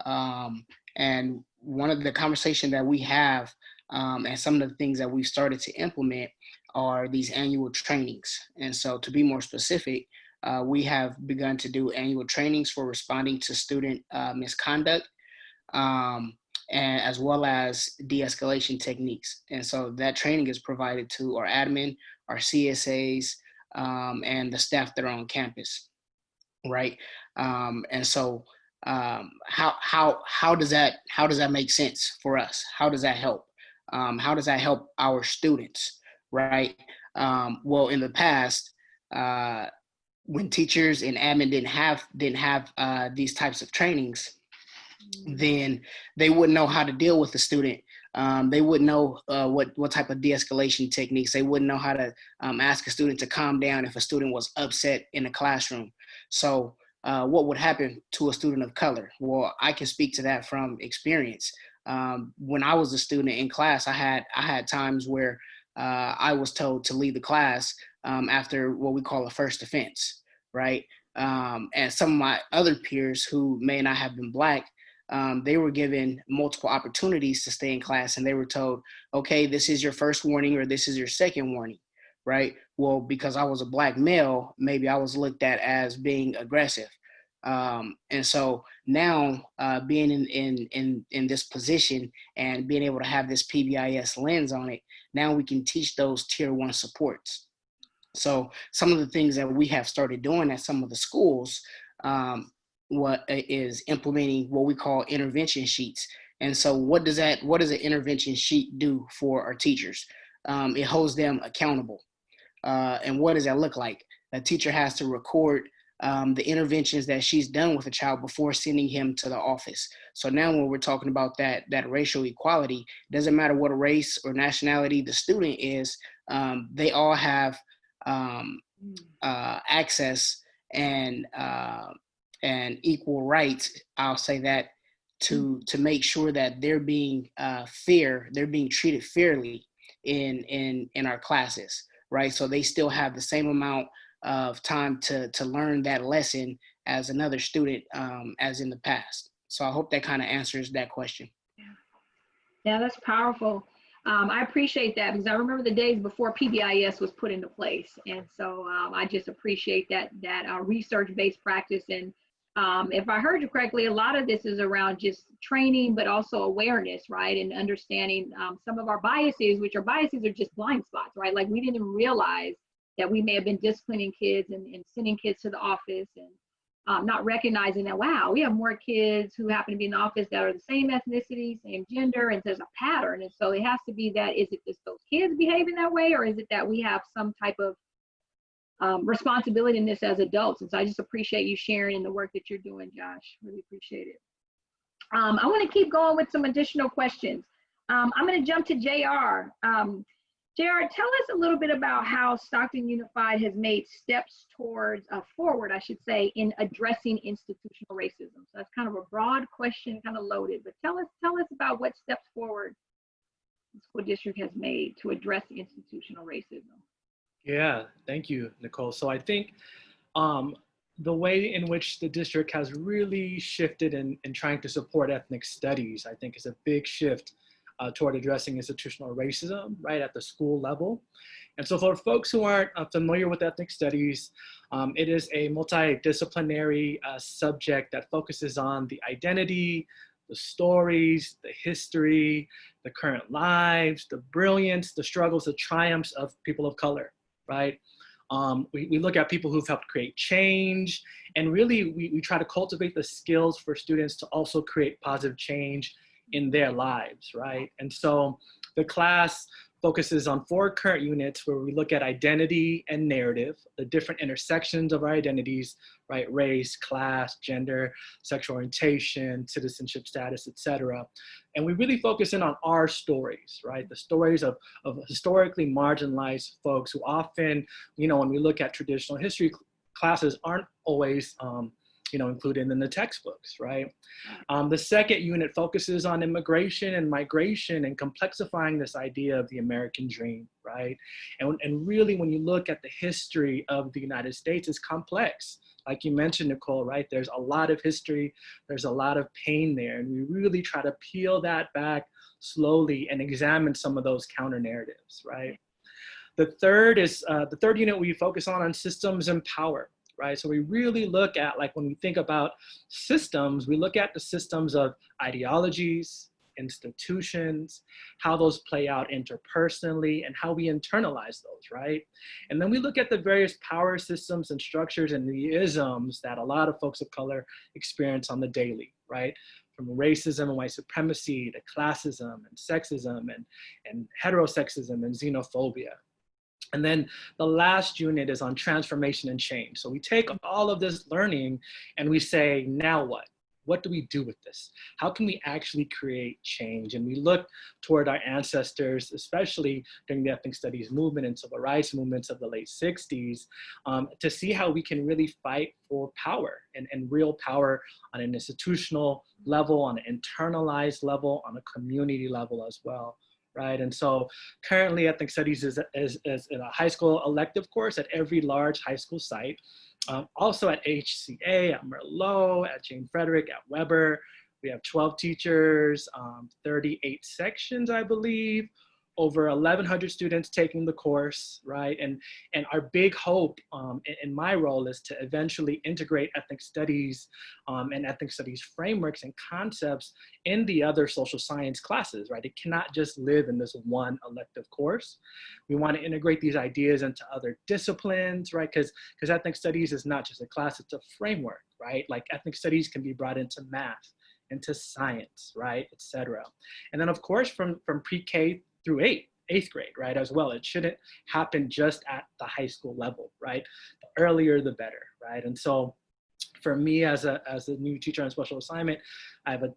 And one of the conversations that we have and some of the things that we've started to implement are these annual trainings. And so to be more specific, we have begun to do annual trainings for responding to student misconduct, and as well as de-escalation techniques. And so that training is provided to our admin, our CSAs, and the staff that are on campus, right? And so how does that make sense for us? How does that help? How does that help our students, right? Well, in the past, when teachers and admin didn't have these types of trainings, then they wouldn't know how to deal with the student. They wouldn't know what type of de-escalation techniques. They wouldn't know how to ask a student to calm down if a student was upset in the classroom. So what would happen to a student of color? Well, I can speak to that from experience. When I was a student in class, I had times where I was told to leave the class after what we call a first offense, right? And some of my other peers who may not have been Black, they were given multiple opportunities to stay in class, and they were told, okay, this is your first warning or this is your second warning, right? Well, because I was a Black male, maybe I was looked at as being aggressive. And so now being in this position and being able to have this PBIS lens on it, now we can teach those tier 1 supports. So some of the things that we have started doing at some of the schools, what is implementing what we call intervention sheets. And so what does an intervention sheet do for our teachers? It holds them accountable. And what does that look like? A teacher has to record the interventions that she's done with a child before sending him to the office. So now when we're talking about that racial equality, it doesn't matter what race or nationality the student is, they all have access and equal rights, I'll say that, to make sure that they're being fair, they're being treated fairly in our classes, right? So they still have the same amount of time to learn that lesson as another student as in the past. So I hope that kind of answers that question. Yeah, that's powerful. I appreciate that because I remember the days before PBIS was put into place. And so I just appreciate that research-based practice. And if I heard you correctly, a lot of this is around just training, but also awareness, right? And understanding some of our biases, which are just blind spots, right? Like we didn't even realize that we may have been disciplining kids and sending kids to the office and not recognizing that, wow, we have more kids who happen to be in the office that are the same ethnicity, same gender, and there's a pattern. And so it has to be that, is it just those kids behaving that way, or is it that we have some type of responsibility in this as adults? And so I just appreciate you sharing in the work that you're doing, Josh. Really appreciate it. I want to keep going with some additional questions. I'm going to jump to JR. JR, tell us a little bit about how Stockton Unified has made steps towards, forward, I should say, in addressing institutional racism. So that's kind of a broad question, kind of loaded, but tell us about what steps forward the school district has made to address institutional racism. Yeah, thank you, Nicole. So I think the way in which the district has really shifted in trying to support ethnic studies, I think is a big shift toward addressing institutional racism right at the school level. And so for folks who aren't familiar with ethnic studies, it is a multidisciplinary subject that focuses on the identity, the stories, the history, the current lives, the brilliance, the struggles, the triumphs of people of color, right? We look at people who've helped create change, and really we try to cultivate the skills for students to also create positive change in their lives, right? And so the class focuses on 4 current units where we look at identity and narrative, the different intersections of our identities, right? Race, class, gender, sexual orientation, citizenship status, etc. And we really focus in on our stories, right? The stories of historically marginalized folks who often, when we look at traditional history classes, aren't always included in the textbooks, right? The second unit focuses on immigration and migration and complexifying this idea of the American dream, right? And really, when you look at the history of the United States, it's complex. Like you mentioned, Nicole, right? There's a lot of history, there's a lot of pain there, and we really try to peel that back slowly and examine some of those counter narratives, right? The third unit we focus on systems and power, right? So we really look at, like, when we think about systems, we look at the systems of ideologies, institutions, how those play out interpersonally, and how we internalize those, right? And then we look at the various power systems and structures and the isms that a lot of folks of color experience on the daily, right? From racism and white supremacy to classism and sexism and heterosexism and xenophobia. And then the last unit is on transformation and change. So we take all of this learning and we say, now what? What do we do with this? How can we actually create change? And we look toward our ancestors, especially during the ethnic studies movement and civil rights movements of the late 60s, to see how we can really fight for power and real power on an institutional level, on an internalized level, on a community level as well. Right, and so currently ethnic studies is in a high school elective course at every large high school site. Also at HCA, at Merlot, at Jane Frederick, at Weber. We have 12 teachers, 38 sections, I believe, over 1,100 students taking the course, right? And our big hope in my role is to eventually integrate ethnic studies and ethnic studies frameworks and concepts in the other social science classes, right? It cannot just live in this one elective course. We want to integrate these ideas into other disciplines, right? Because ethnic studies is not just a class, it's a framework, right? Like ethnic studies can be brought into math, into science, right, et cetera. And then of course, from pre-K through eighth grade, right, as well. It shouldn't happen just at the high school level, right? The earlier, the better, right? And so for me as a new teacher on special assignment, I have a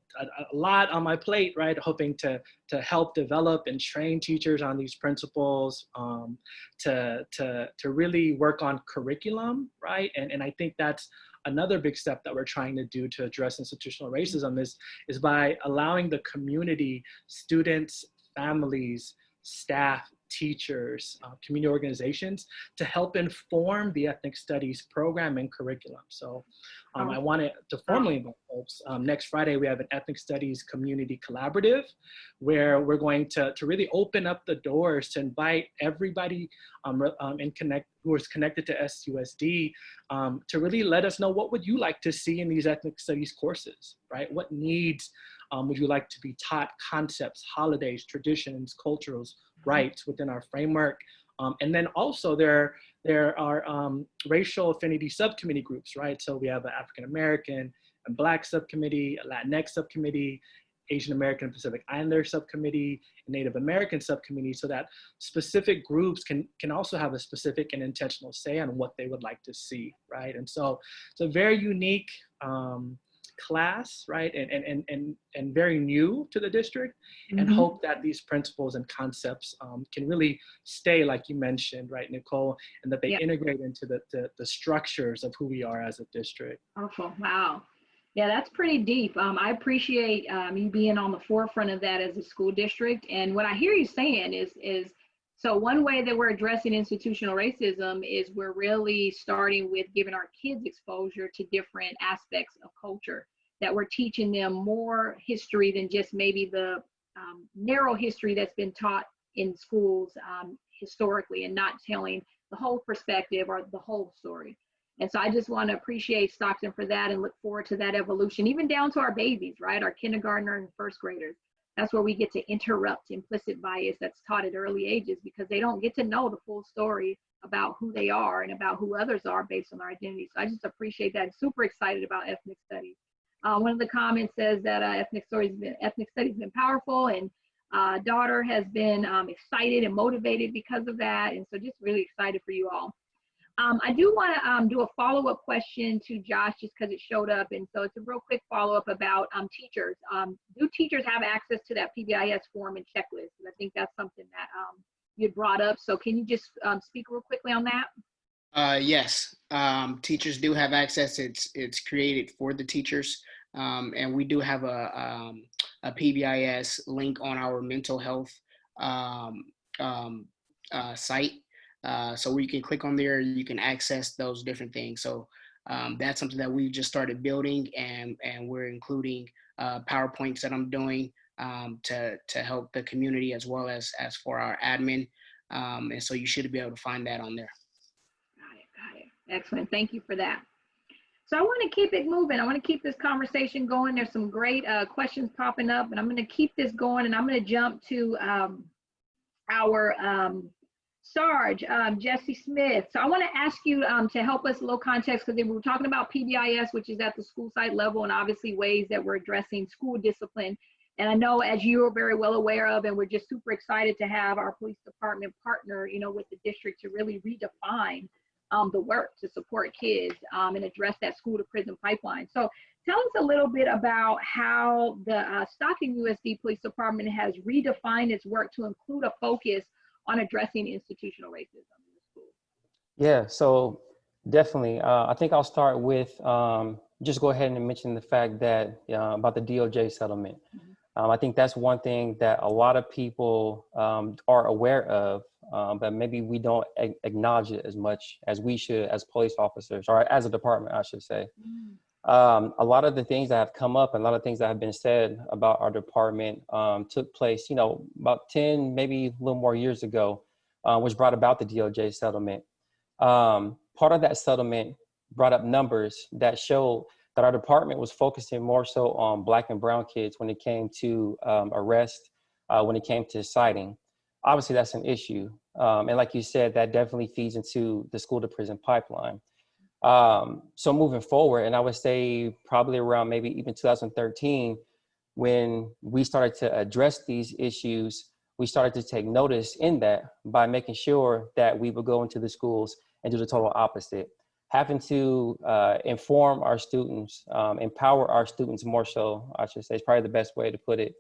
lot on my plate, right? Hoping to help develop and train teachers on these principles, to really work on curriculum, right? And I think that's another big step that we're trying to do to address institutional racism is by allowing the community, students, families, staff, teachers, community organizations to help inform the ethnic studies program and curriculum. So I wanted to formally invite folks. Next Friday, we have an ethnic studies community collaborative where we're going to really open up the doors to invite everybody who is connected to SUSD to really let us know what would you like to see in these ethnic studies courses, right? What needs would you like to be taught, concepts, holidays, traditions, cultures, rights within our framework? And then also there are racial affinity subcommittee groups, right? So we have an African American and Black subcommittee, a Latinx subcommittee, Asian American and Pacific Islander subcommittee, and Native American subcommittee, so that specific groups can also have a specific and intentional say on what they would like to see, right? And so it's a very unique class, right? And very new to the district, and hope that these principles and concepts can really stay, like you mentioned, right, Nicole, and that they integrate into the structures of who we are as a district. Powerful. Wow. Yeah, that's pretty deep. I appreciate you being on the forefront of that as a school district. And what I hear you saying is so one way that we're addressing institutional racism is we're really starting with giving our kids exposure to different aspects of culture, that we're teaching them more history than just maybe the narrow history that's been taught in schools historically, and not telling the whole perspective or the whole story. And so I just want to appreciate Stockton for that and look forward to that evolution, even down to our babies, right? Our kindergartner and first graders. That's where we get to interrupt implicit bias that's taught at early ages, because they don't get to know the full story about who they are and about who others are based on their identity. So I just appreciate that. I'm super excited about ethnic studies. One of the comments says that ethnic studies have been powerful, and daughter has been excited and motivated because of that. And so just really excited for you all. I do want to do a follow-up question to Josh, just because it showed up. And so it's a real quick follow-up about teachers. Do teachers have access to that PBIS form and checklist? And I think that's something that you had brought up. So can you just speak real quickly on that? Yes, teachers do have access. It's created for the teachers. And we do have a PBIS link on our mental health site. So where you can click on there, you can access those different things. So that's something that we just started building, and we're including PowerPoints that I'm doing to help the community as well as for our admin. And so you should be able to find that on there. Got it. Excellent. Thank you for that. So I want to keep it moving. I want to keep this conversation going. There's some great questions popping up, and I'm going to keep this going, and I'm going to jump to our Sarge, Jesse Smith. So I want to ask you to help us a little context, because we were talking about PBIS, which is at the school site level, and obviously ways that we're addressing school discipline. And I know, as you are very well aware of, and we're just super excited to have our police department partner, with the district to really redefine the work to support kids and address that school to prison pipeline. So tell us a little bit about how the Stockton USD Police Department has redefined its work to include a focus on addressing institutional racism in the school. Yeah, so definitely. I think I'll start with just go ahead and mention the fact that about the DOJ settlement. I think that's one thing that a lot of people are aware of, but maybe we don't acknowledge it as much as we should as police officers, or as a department, I should say. A lot of the things that have come up and a lot of things that have been said about our department took place, about 10, maybe a little more years ago, which brought about the DOJ settlement. Part of that settlement brought up numbers that showed that our department was focusing more so on Black and brown kids when it came to arrest, when it came to citing. Obviously, that's an issue. And like you said, that definitely feeds into the school to prison pipeline. So moving forward, and I would say probably around maybe even 2013, when we started to address these issues, we started to take notice in that by making sure that we would go into the schools and do the total opposite. having to inform our students, empower our students more so, I should say, is probably the best way to put it.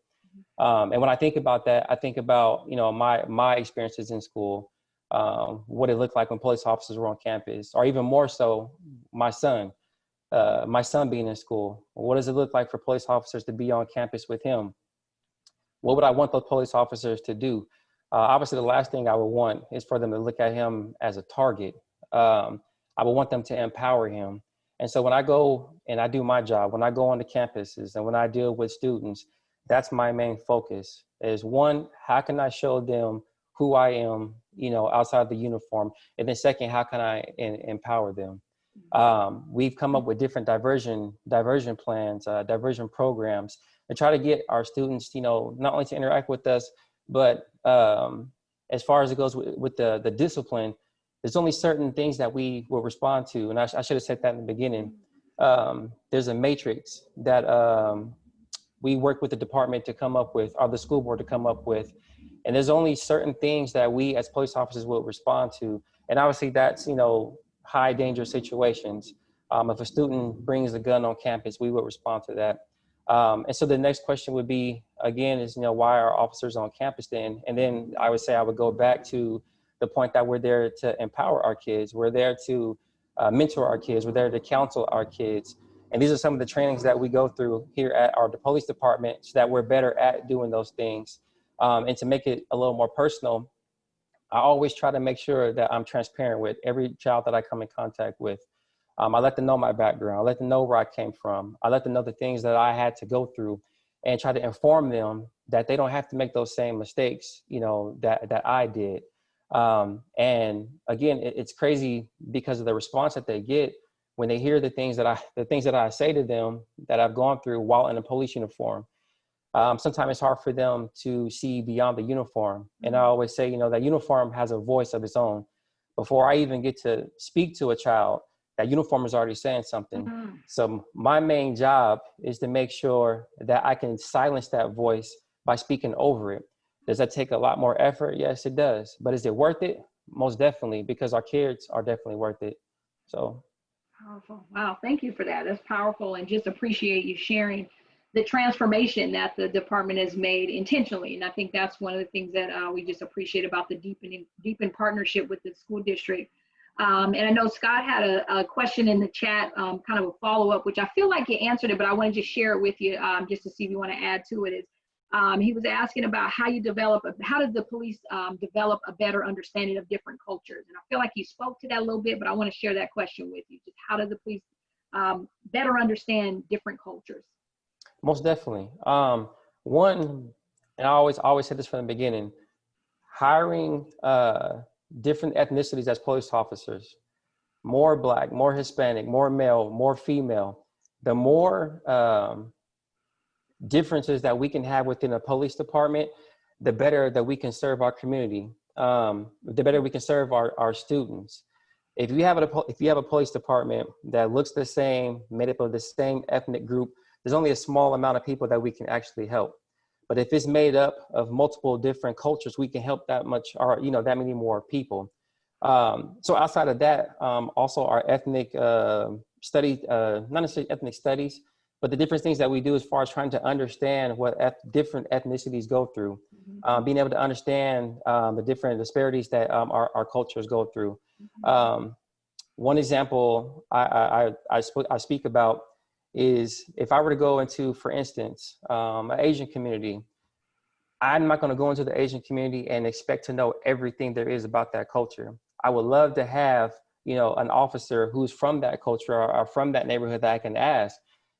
And when I think about that, I think about, you know, my experiences in school, what it looked like when police officers were on campus, or even more so, my son being in school. What does it look like for police officers to be on campus with him? What would I want those police officers to do? Obviously, the last thing I would want is for them to look at him as a target. I would want them to empower him. And so when I go and I do my job, when I go on the campuses and when I deal with students, that's my main focus is, one, how can I show them who I am, you know, outside the uniform? And then second, how can I empower them? We've come up with different diversion plans, diversion programs to try to get our students, you know, not only to interact with us, but as far as it goes with the discipline, there's only certain things that we will respond to. And I should have said that in the beginning. There's a matrix that we work with the department to come up with, or the school board to come up with. And there's only certain things that we as police officers will respond to. And obviously that's, you know, high danger situations. If a student brings a gun on campus, we would respond to that. And so the next question would be, again, is, you know, why are officers on campus then? And then I would say I would go back to the point that we're there to empower our kids. We're there to mentor our kids. We're there to counsel our kids. And these are some of the trainings that we go through here at our police department so that we're better at doing those things. And to make it a little more personal, I always try to make sure that I'm transparent with every child that I come in contact with. I let them know my background. I let them know where I came from. I let them know the things that I had to go through, and try to inform them that they don't have to make those same mistakes, you know, that I did. And again, it's crazy because of the response that they get when they hear the things that I say to them that I've gone through while in a police uniform. Sometimes it's hard for them to see beyond the uniform. And I always say, you know, that uniform has a voice of its own. Before I even get to speak to a child, that uniform is already saying something. Mm-hmm. So my main job is to make sure that I can silence that voice by speaking over it. Does that take a lot more effort? Yes, it does. But is it worth it? Most definitely, because our kids are definitely worth it. So. Powerful. Wow. Thank you for that. That's powerful. And just appreciate you sharing the transformation that the department has made intentionally. And I think that's one of the things that we just appreciate about the deepened partnership with the school district. And I know Scott had a question in the chat, kind of a follow-up, which I feel like you answered it, but I want to just share it with you just to see if you want to add to it. He was asking about how did the police develop a better understanding of different cultures? And I feel like you spoke to that a little bit, but I want to share that question with you. Just how did the police better understand different cultures? Most definitely. One, and I always said this from the beginning, hiring different ethnicities as police officers, more Black, more Hispanic, more male, more female, the more differences that we can have within a police department, the better that we can serve our community, the better we can serve our students. If you have a police department that looks the same, made up of the same ethnic group, there's only a small amount of people that we can actually help. But if it's made up of multiple different cultures, we can help that much, or that many more people. So outside of that, also our ethnic studies, not necessarily ethnic studies, but the different things that we do as far as trying to understand what different ethnicities go through, being able to understand the different disparities that our cultures go through. One example I speak about is if I were to go into, for instance, an Asian community, I'm not going to go into the Asian community and expect to know everything there is about that culture. I would love to have, an officer who's from that culture or from that neighborhood that I can ask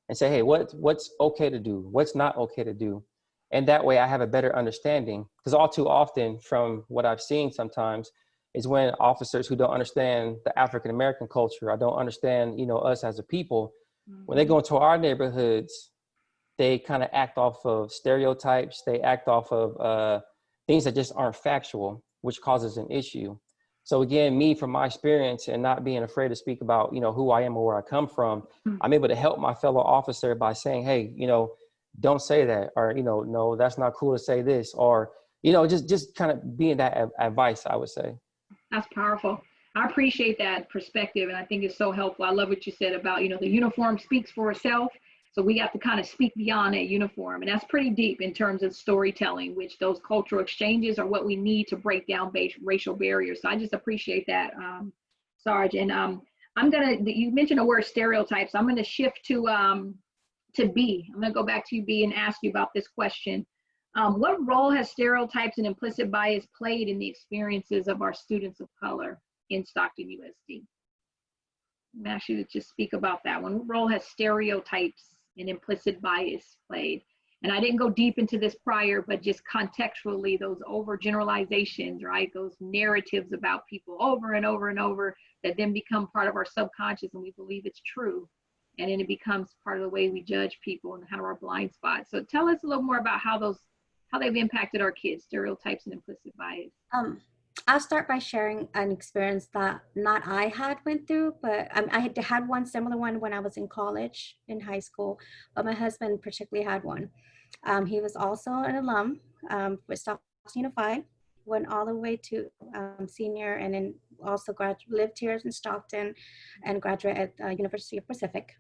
and say, hey, what's okay to do? What's not okay to do? And that way I have a better understanding, because all too often from what I've seen sometimes is when officers who don't understand the African-American culture, or don't understand, us as a people, when they go into our neighborhoods, they kind of act off of stereotypes. They act off of things that just aren't factual, which causes an issue. So again, me, from my experience and not being afraid to speak about, who I am or where I come from, I'm able to help my fellow officer by saying, hey, don't say that, or, no, that's not cool to say this, or, just kind of being that advice, I would say. That's powerful. I appreciate that perspective, and I think it's so helpful. I love what you said about, the uniform speaks for itself. So we got to kind of speak beyond that uniform. And that's pretty deep in terms of storytelling, which those cultural exchanges are what we need to break down racial barriers. So I just appreciate that, Sarge. And you mentioned the word stereotypes. I'm going to shift to B. I'm going to go back to you, B, and ask you about this question. What role has stereotypes and implicit bias played in the experiences of our students of color in Stockton USD? I'm actually to just speak about that one. What role has stereotypes and implicit bias played? And I didn't go deep into this prior, but just contextually, those overgeneralizations, right? Those narratives about people over and over and over that then become part of our subconscious and we believe it's true. And then it becomes part of the way we judge people and kind of our blind spots. So tell us a little more about how they've impacted our kids, stereotypes and implicit bias. I'll start by sharing an experience that not I had went through, but I had one similar one when I was in college, in high school, but my husband particularly had one. He was also an alum with Stockton Unified, went all the way to senior, and then also lived here in Stockton and graduated at University of Pacific.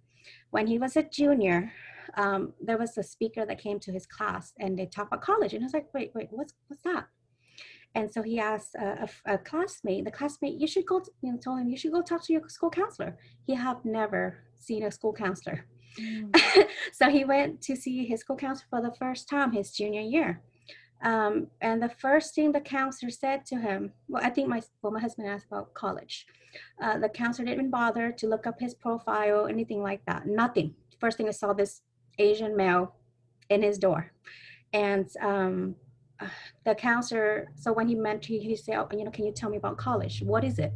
When he was a junior, there was a speaker that came to his class and they talked about college. And I was like, wait, what's that? And so he asked a classmate, you should go, told him, you should go talk to your school counselor. He had never seen a school counselor. So he went to see his school counselor for the first time his junior year. And the first thing the counselor said to him, well, I think my husband asked about college. The counselor didn't even bother to look up his profile, anything like that, nothing. First thing I saw this Asian male in his door. And the counselor, so when he said, oh, can you tell me about college? What is it?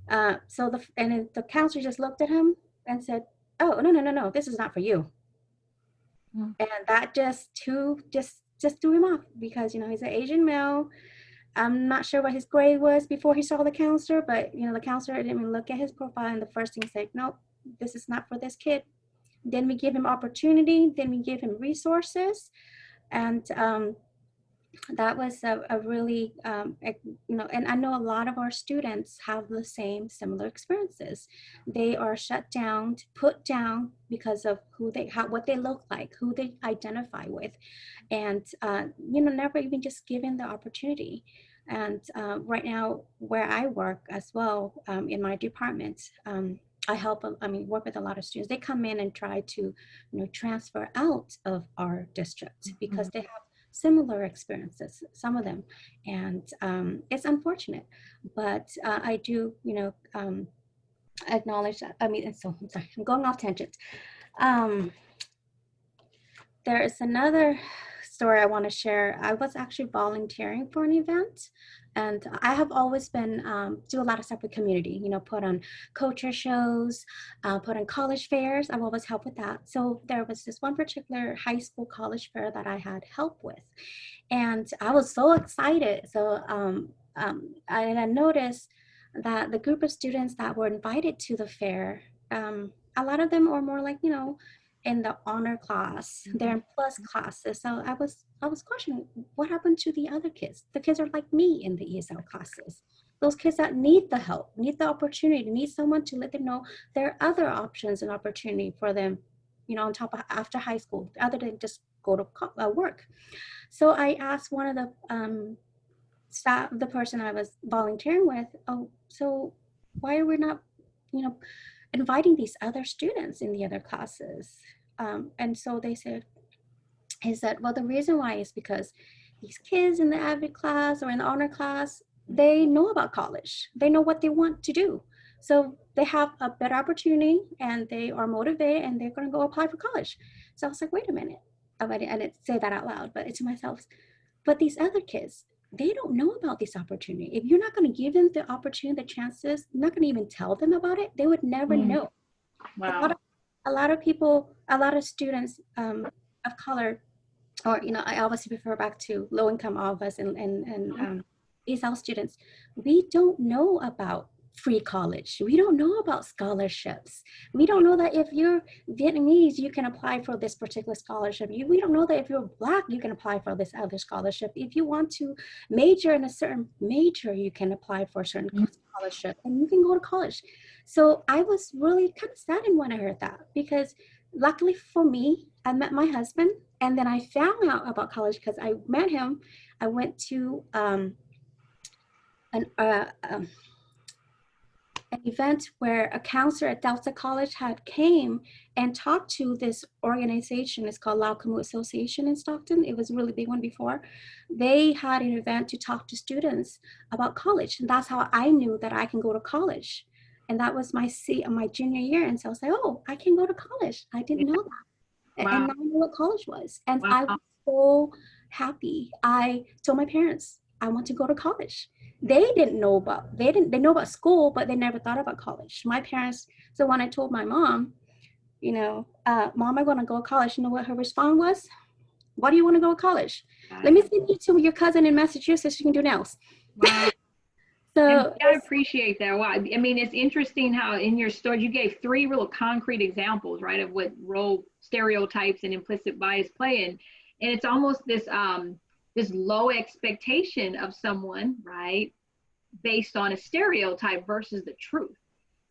And then the counselor just looked at him and said, oh, no, this is not for you. And that just threw him off because, he's an Asian male. I'm not sure what his grade was before he saw the counselor, but, the counselor didn't even look at his profile. And the first thing he said, nope, this is not for this kid. Then we give him opportunity. Then we give him resources. And that was a really, and I know a lot of our students have the similar experiences. They are shut down, put down because of what they look like, who they identify with, and, never even just given the opportunity. And right now where I work as well, in my department, I work with a lot of students. They come in and try to, transfer out of our district because they have similar experiences, some of them, and it's unfortunate, but I do, acknowledge that. And so I'm sorry, I'm going off tangent. There is another story I want to share. I was actually volunteering for an event, and I have always been do a lot of stuff with community, put on culture shows, put on college fairs. I've always helped with that. So there was this one particular high school college fair that I had help with, and I was so excited. So I noticed that the group of students that were invited to the fair, a lot of them are more like, in the honor class, they're in plus classes. So I was questioning what happened to the other kids. The kids are like me in the ESL classes. Those kids that need the help, need the opportunity, need someone to let them know there are other options and opportunity for them, on top of after high school, other than just go to work. So I asked one of the staff, the person I was volunteering with, oh, so why are we not, inviting these other students in the other classes? And so he said, well, the reason why is because these kids in the AVID class or in the honor class, they know about college. They know what they want to do. So they have a better opportunity and they are motivated and they're going to go apply for college. So I was like, wait a minute. I didn't say that out loud, but to myself, but these other kids, they don't know about this opportunity. If you're not going to give them the opportunity, the chances, you're not going to even tell them about it, they would never know. Wow. A lot of people, a lot of students of color, or, I obviously refer back to low income, all of us, and ESL students, we don't know about free college. We don't know about scholarships. We don't know that if you're Vietnamese, you can apply for this particular scholarship. We don't know that if you're Black, you can apply for this other scholarship. If you want to major in a certain major, you can apply for a certain scholarship and you can go to college. So I was really kind of saddened when I heard that, because luckily for me, I met my husband, and then I found out about college because I met him. I went to an event where a counselor at Delta College had came and talked to this organization. It's called Lao Camus Association in Stockton. It was a really big one before. They had an event to talk to students about college. And that's how I knew that I can go to college. And that was my junior year. And so I was like, oh, I can go to college. I didn't know that. Wow. And now I know what college was. And Wow. I was so happy. I told my parents, I want to go to college. They know about school, but they never thought about college. My parents, so when I told my mom, Mom, I want to go to college, you know what her response was? Why do you want to go to college? Let me send you to your cousin in Massachusetts, you can do nails. Wow. So I appreciate that. Wow. I mean, it's interesting how in your story, you gave 3 real concrete examples, right, of what role stereotypes and implicit bias play in. And it's almost this, this low expectation of someone, right, based on a stereotype versus the truth.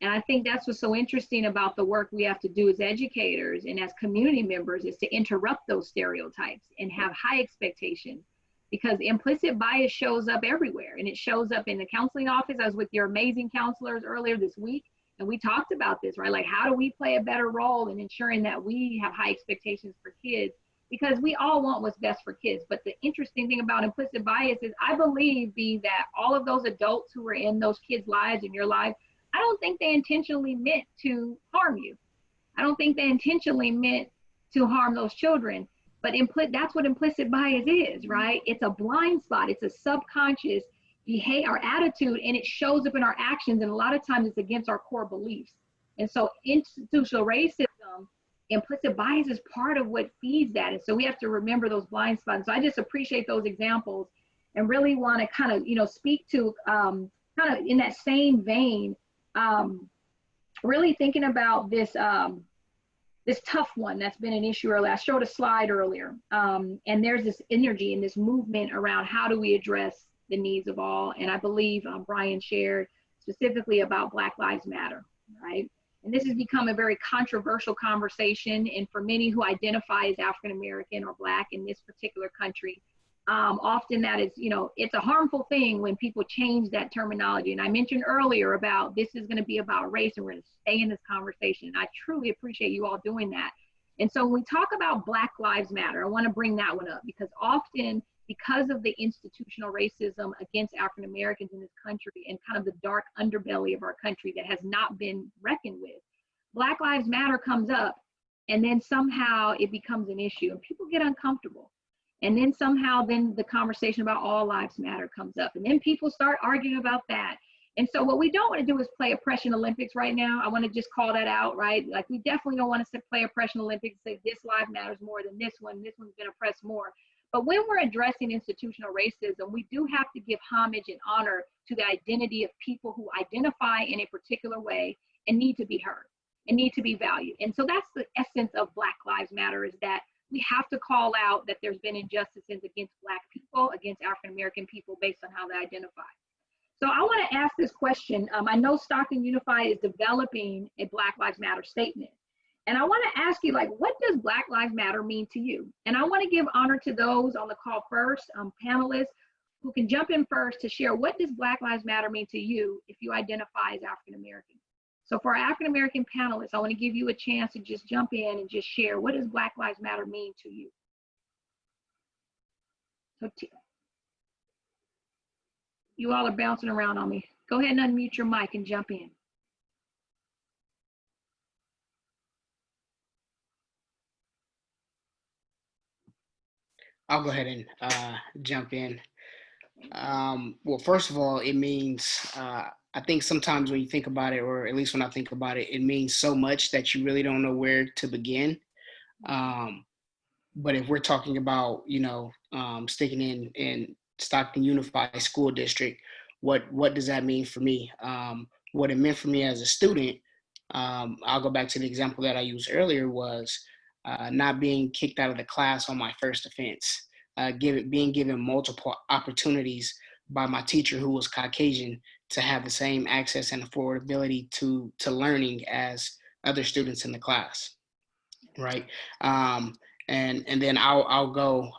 And I think that's what's so interesting about the work we have to do as educators and as community members, is to interrupt those stereotypes and have high expectations, because implicit bias shows up everywhere. And it shows up in the counseling office. I was with your amazing counselors earlier this week, and we talked about this, right? Like, how do we play a better role in ensuring that we have high expectations for kids? Because we all want what's best for kids. But the interesting thing about implicit bias is, I believe, that all of those adults who were in those kids' lives, in your life, I don't think they intentionally meant to harm you. I don't think they intentionally meant to harm those children. But that's what implicit bias is, right? It's a blind spot. It's a subconscious behavior, our attitude, and it shows up in our actions. And a lot of times it's against our core beliefs. And so institutional racism, implicit bias is part of what feeds that. And so we have to remember those blind spots. So I just appreciate those examples, and really want to kind of, speak to kind of in that same vein, really thinking about this, this tough one that's been an issue earlier. I showed a slide earlier, and there's this energy and this movement around how do we address the needs of all. And I believe Brian shared specifically about Black Lives Matter, right? And this has become a very controversial conversation. And for many who identify as African-American or Black in this particular country, often that is, it's a harmful thing when people change that terminology. And I mentioned earlier about this is going to be about race, and we're going to stay in this conversation. And I truly appreciate you all doing that. And so when we talk about Black Lives Matter, I want to bring that one up, because often, because of the institutional racism against African-Americans in this country and kind of the dark underbelly of our country that has not been reckoned with, Black Lives Matter comes up, and then somehow it becomes an issue and people get uncomfortable. And then somehow the conversation about all lives matter comes up, and then people start arguing about that. And so what we don't want to do is play oppression Olympics right now. I want to just call that out, right? Like, we definitely don't want to play oppression Olympics, say this life matters more than this one's been oppressed more. But when we're addressing institutional racism, we do have to give homage and honor to the identity of people who identify in a particular way and need to be heard and need to be valued. And so that's the essence of Black Lives Matter, is that we have to call out that there's been injustices against Black people, against African-American people, based on how they identify. So I want to ask this question. I know Stockton Unified is developing a Black Lives Matter statement. And I want to ask you, like, what does Black Lives Matter mean to you? And I want to give honor to those on the call first, panelists who can jump in first to share, what does Black Lives Matter mean to you if you identify as African-American? So for our African-American panelists, I want to give you a chance to just jump in and just share, what does Black Lives Matter mean to you? So you all are bouncing around on me. Go ahead and unmute your mic and jump in. I'll go ahead and jump in. Well, first of all, it means, I think sometimes when you think about it, or at least when I think about it, it means so much that you really don't know where to begin. But if we're talking about, sticking in Stockton Unified School District, what does that mean for me? what it meant for me as a student, I'll go back to the example that I used earlier, was not being kicked out of the class on my first offense, being given multiple opportunities by my teacher, who was Caucasian, to have the same access and affordability to learning as other students in the class, right? And then I'll go,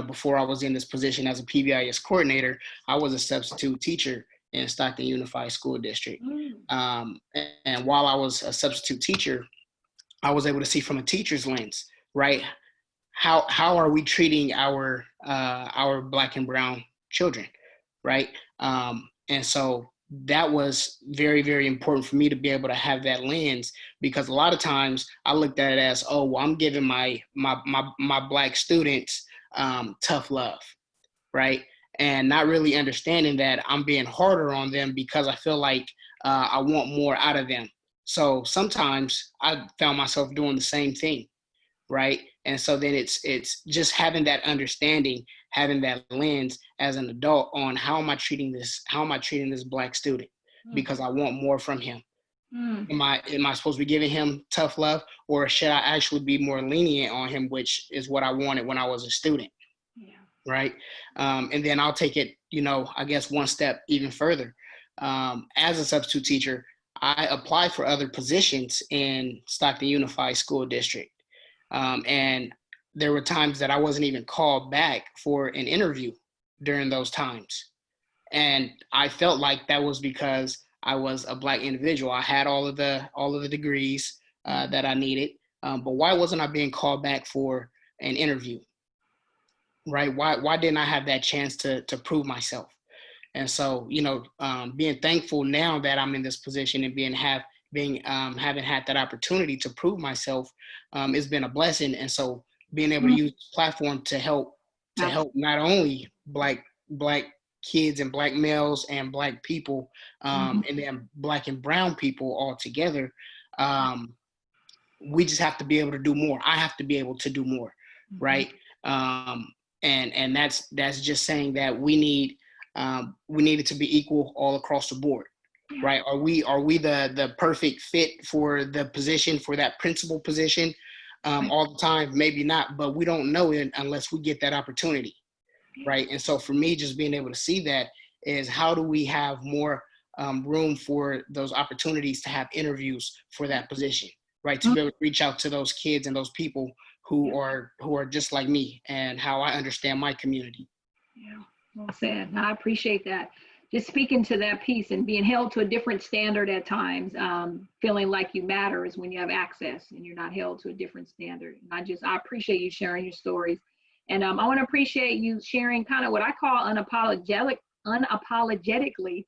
before I was in this position as a PBIS coordinator, I was a substitute teacher in Stockton Unified School District. And while I was a substitute teacher, I was able to see from a teacher's lens, right? How are we treating our Black and brown children, right? And so that was very, very important for me to be able to have that lens, because a lot of times I looked at it as, oh, well, I'm giving my Black students tough love, right? And not really understanding that I'm being harder on them because I feel like I want more out of them. So sometimes I found myself doing the same thing, right? And so then it's just having that understanding, having that lens as an adult on how am I treating this Black student, because I want more from him. Am I supposed to be giving him tough love, or should I actually be more lenient on him, which is what I wanted when I was a student? Right. And then I'll take it, I guess one step even further. As a substitute teacher, I applied for other positions in Stockton Unified School District. And there were times that I wasn't even called back for an interview during those times. And I felt like that was because I was a Black individual. I had all of the degrees that I needed. But why wasn't I being called back for an interview? Right? Why didn't I have that chance to prove myself? And so, being thankful now that I'm in this position and having had that opportunity to prove myself, it's been a blessing. And so being able to use this platform to help not only Black kids and Black males and Black people, and then Black and brown people all together, we just have to be able to do more. I have to be able to do more, right? And that's just saying that we need it to be equal all across the board, right? Are we the perfect fit for the position, for that principal position, all the time? Maybe not, but we don't know it unless we get that opportunity, right? And so for me, just being able to see that is, how do we have more room for those opportunities to have interviews for that position, right? To be able to reach out to those kids and those people who are just like me, and how I understand my community. Yeah, well said. I appreciate that. Just speaking to that piece and being held to a different standard at times, feeling like you matter is when you have access and you're not held to a different standard. And I appreciate you sharing your stories. And I want to appreciate you sharing kind of what I call unapologetically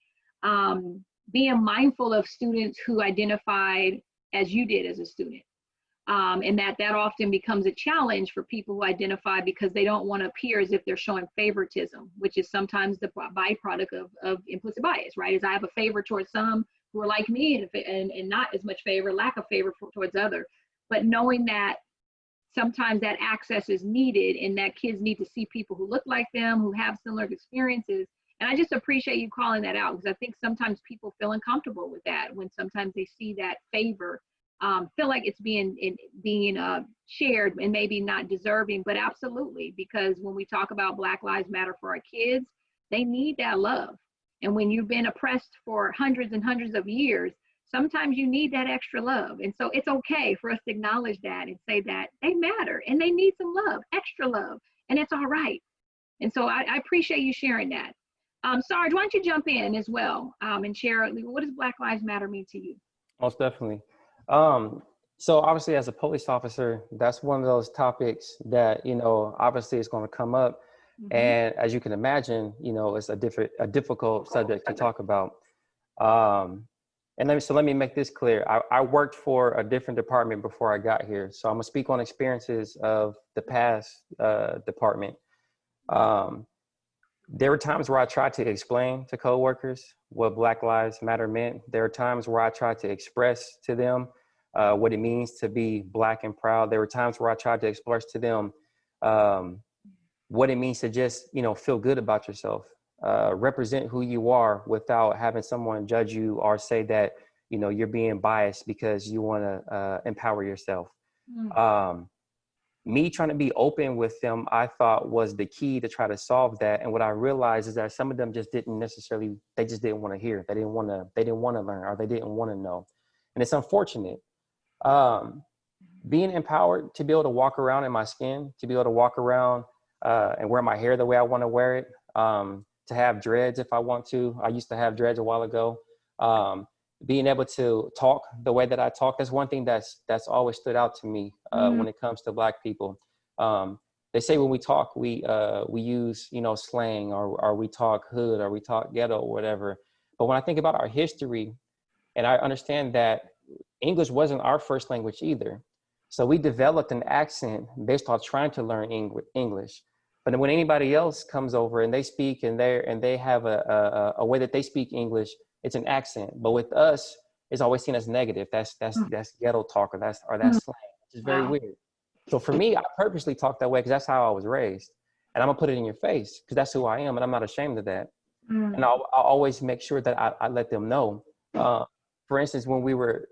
being mindful of students who identified as you did as a student. And that often becomes a challenge for people who identify because they don't want to appear as if they're showing favoritism, which is sometimes the byproduct of implicit bias, right? Is I have a favor towards some who are like me and not as much favor, lack of favor towards others. But knowing that sometimes that access is needed and that kids need to see people who look like them, who have similar experiences. And I just appreciate you calling that out, because I think sometimes people feel uncomfortable with that when sometimes they see that favor. Feel like it's being shared and maybe not deserving, but absolutely, because when we talk about Black Lives Matter for our kids, they need that love. And when you've been oppressed for hundreds and hundreds of years, sometimes you need that extra love. And so it's okay for us to acknowledge that and say that they matter and they need some love, extra love, and it's all right. And so I appreciate you sharing that. Sarge, why don't you jump in as well and share, what does Black Lives Matter mean to you? Most definitely. So obviously, as a police officer, that's one of those topics that, obviously is going to come up. And as you can imagine, it's a difficult subject to talk about. And let me make this clear. I worked for a different department before I got here. So I'm gonna speak on experiences of the past department. There were times where I tried to explain to coworkers what Black Lives Matter meant. There are times where I tried to express to them what it means to be Black and proud. There were times where I tried to express to them what it means to just, feel good about yourself. represent who you are without having someone judge you or say that, you know, you're being biased because you want to empower yourself. Me trying to be open with them, I thought was the key to try to solve that. And what I realized is that some of them just didn't necessarily, they just didn't want to hear. They didn't want to learn, or they didn't want to know. And it's unfortunate. Being empowered to be able to walk around in my skin, to be able to walk around and wear my hair the way I want to wear it, to have dreads if I want to. I used to have dreads a while ago. Being able to talk the way that I talk, that's one thing that's always stood out to me when it comes to Black people. They say when we talk, we use, you know, slang, or we talk hood, or we talk ghetto, or whatever. But when I think about our history, and I understand that English wasn't our first language either. So we developed an accent based on trying to learn English. But when anybody else comes over and they speak and they have a way that they speak English, it's an accent. But with us, it's always seen as negative. That's ghetto talk, or that's slang, which is very weird. So for me, I purposely talk that way because that's how I was raised. And I'm gonna put it in your face because that's who I am, and I'm not ashamed of that. And I'll always make sure that I let them know. For instance, when we were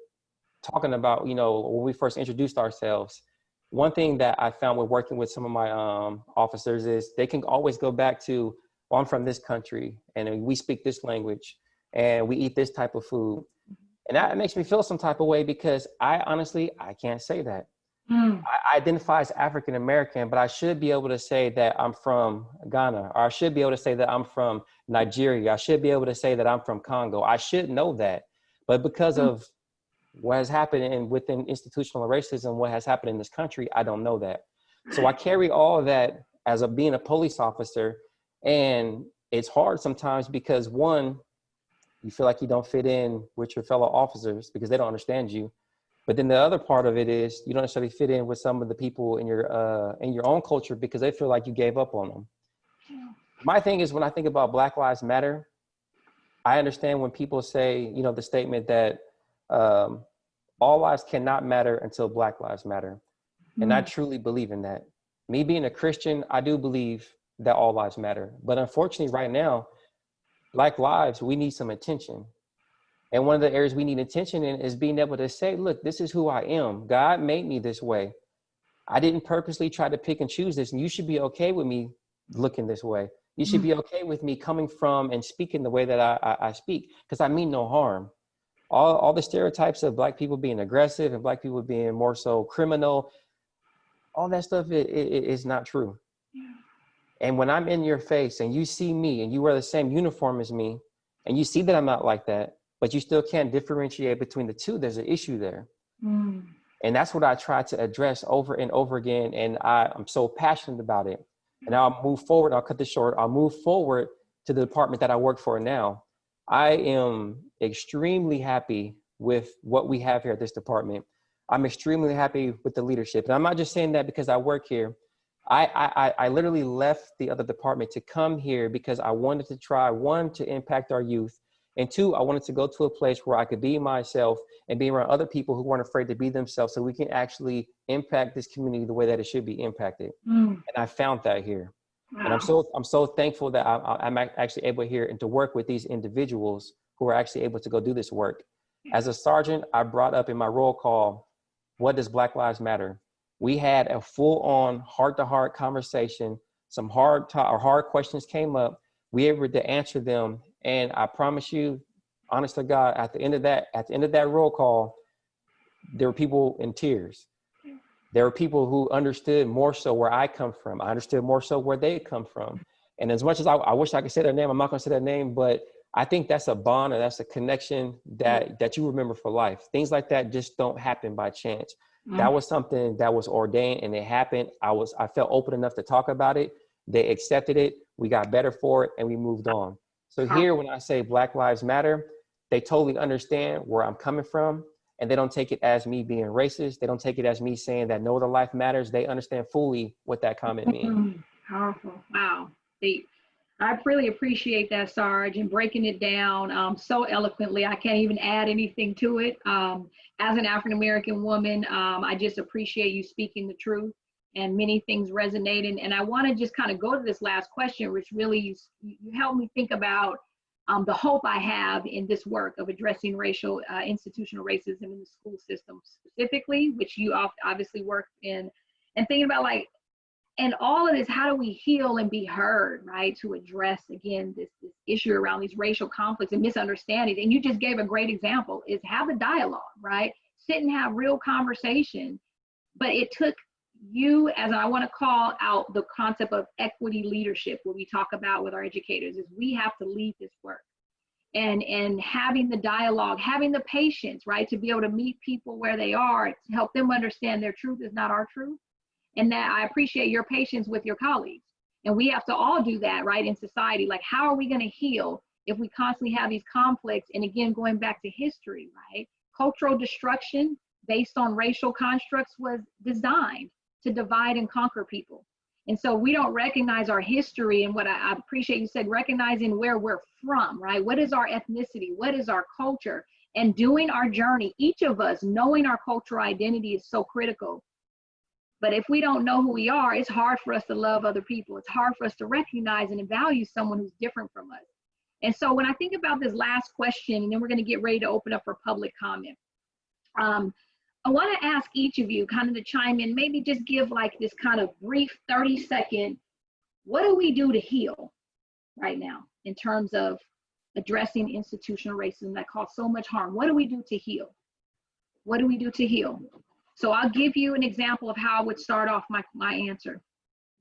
talking about, you know, when we first introduced ourselves, one thing that I found with working with some of my officers is they can always go back to, well, I'm from this country and we speak this language and we eat this type of food. And that makes me feel some type of way because I can't say that. I identify as African American, but I should be able to say that I'm from Ghana, or I should be able to say that I'm from Nigeria. I should be able to say that I'm from Congo. I should know that. But because of what has happened within institutional racism, what has happened in this country, I don't know that. So I carry all of that as being a police officer. And it's hard sometimes because one, you feel like you don't fit in with your fellow officers because they don't understand you. But then the other part of it is you don't necessarily fit in with some of the people in your own culture because they feel like you gave up on them. My thing is, when I think about Black Lives Matter, I understand when people say, you know, the statement that all lives cannot matter until Black lives matter. And I truly believe in that. Me being a Christian, I do believe that all lives matter. But unfortunately right now, Black lives, we need some attention. And one of the areas we need attention in is being able to say, look, this is who I am. God made me this way. I didn't purposely try to pick and choose this. And you should be okay with me looking this way. You should be okay with me coming from and speaking the way that I speak, because I mean no harm. All the stereotypes of Black people being aggressive and Black people being more so criminal, all that stuff is not true. And when I'm in your face and you see me and you wear the same uniform as me and you see that I'm not like that, but you still can't differentiate between the two, there's an issue there. And that's what I try to address over and over again. And I'm so passionate about it. And I'll move forward. I'll cut this short. I'll move forward to the department that I work for now. I am extremely happy with what we have here at this department. I'm extremely happy with the leadership. And I'm not just saying that because I work here. I literally left the other department to come here because I wanted to try, one, to impact our youth. And two, I wanted to go to a place where I could be myself and be around other people who weren't afraid to be themselves so we can actually impact this community the way that it should be impacted. And I found that here. And I'm so thankful that I'm actually able here and to work with these individuals who are actually able to go do this work. As a sergeant, I brought up in my roll call, what does Black Lives Matter? We had a full-on heart-to-heart conversation. Some hard questions came up. We were able to answer them. And I promise you, honest to God, at the end of that roll call, there were people in tears. There were people who understood more so where I come from. I understood more so where they come from. And as much as I wish I could say their name, I'm not going to say their name, but I think that's a bond and that's a connection that you remember for life. Things like that just don't happen by chance. That was something that was ordained and it happened. I felt open enough to talk about it. They accepted it. We got better for it and we moved on. So here, when I say Black Lives Matter, they totally understand where I'm coming from. And they don't take it as me being racist. They don't take it as me saying that no other life matters. They understand fully what that comment means. Powerful. Wow. I really appreciate that, Sarge, and breaking it down so eloquently. I can't even add anything to it. As an African-American woman, I just appreciate you speaking the truth and many things resonated. And I want to just kind of go to this last question, which really you helped me think about the hope I have in this work of addressing racial, institutional racism in the school system specifically, which you obviously work in, and thinking about like, and all of this, how do we heal and be heard, right? To address, again, this issue around these racial conflicts and misunderstandings. And you just gave a great example, is have a dialogue, right? Sit and have real conversation. But it took you, as I want to call out the concept of equity leadership, what we talk about with our educators, is we have to lead this work. And having the dialogue, having the patience, right? To be able to meet people where they are, to help them understand their truth is not our truth. And that I appreciate your patience with your colleagues. And we have to all do that, right, in society. Like, how are we going to heal if we constantly have these conflicts? And again, going back to history, right? Cultural destruction based on racial constructs was designed to divide and conquer people. And so we don't recognize our history. And what I appreciate you said, recognizing where we're from, right? What is our ethnicity? What is our culture? And doing our journey, each of us knowing our cultural identity is so critical. But if we don't know who we are, it's hard for us to love other people. It's hard for us to recognize and value someone who's different from us. And so when I think about this last question, and then we're going to get ready to open up for public comment, I want to ask each of you kind of to chime in, maybe just give like this kind of brief 30-second, what do we do to heal right now in terms of addressing institutional racism that caused so much harm? What do we do to heal? What do we do to heal? So I'll give you an example of how I would start off my answer.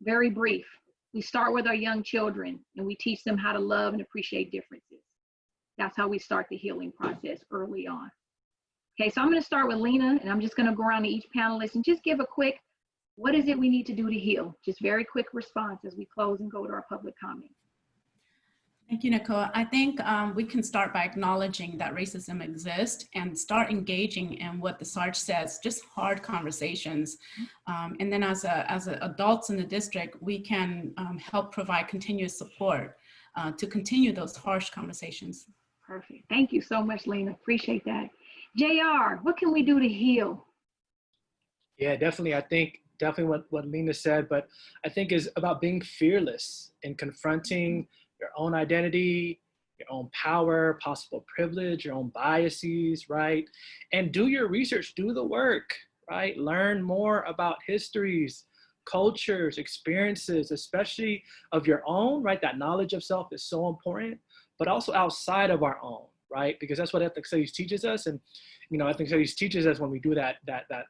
Very brief. We start with our young children and we teach them how to love and appreciate differences. That's how we start the healing process early on. Okay, so I'm going to start with Lena, and I'm just going to go around to each panelist and just give a quick, what is it we need to do to heal? Just very quick response as we close and go to our public comment. Thank you, Nicole. I think we can start by acknowledging that racism exists and start engaging in what the SARJ says, just hard conversations. And then as adults in the district, we can help provide continuous support to continue those harsh conversations. Perfect. Thank you so much, Lena. Appreciate that. JR, what can we do to heal? Yeah, definitely. I think definitely what Lena said, but I think is about being fearless in confronting your own identity, your own power, possible privilege, your own biases, right? And do your research, do the work, right? Learn more about histories, cultures, experiences, especially of your own, right? That knowledge of self is so important, but also outside of our own, right? Because that's what ethnic studies teaches us. And, you know, ethnic studies teaches us when we do that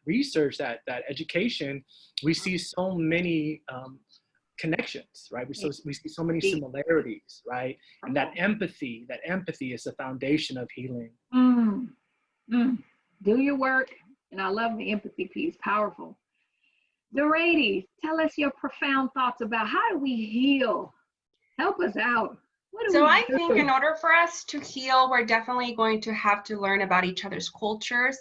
research, that education, we see so many connections, right? We see so many similarities, right? And that empathy is the foundation of healing. Do your work. And I love the empathy piece, powerful. Dorady, tell us your profound thoughts about how do we heal? Help us out. So I think in order for us to heal, we're definitely going to have to learn about each other's cultures,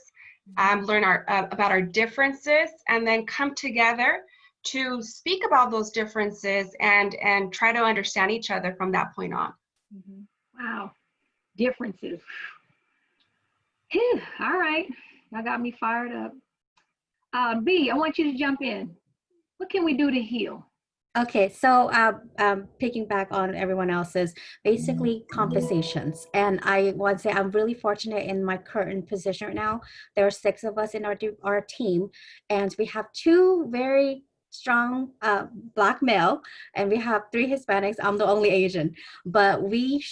learn about our differences, and then come together to speak about those differences and try to understand each other from that point on. Wow, differences. Whew. All right, that got me fired up. B, I want you to jump in. What can we do to heal? Okay, so picking back on everyone else's, basically conversations. And I want to say I'm really fortunate in my current position right now. There are 6 of us in our team, and we have 2 very strong Black male, and we have 3 Hispanics. I'm the only Asian, but we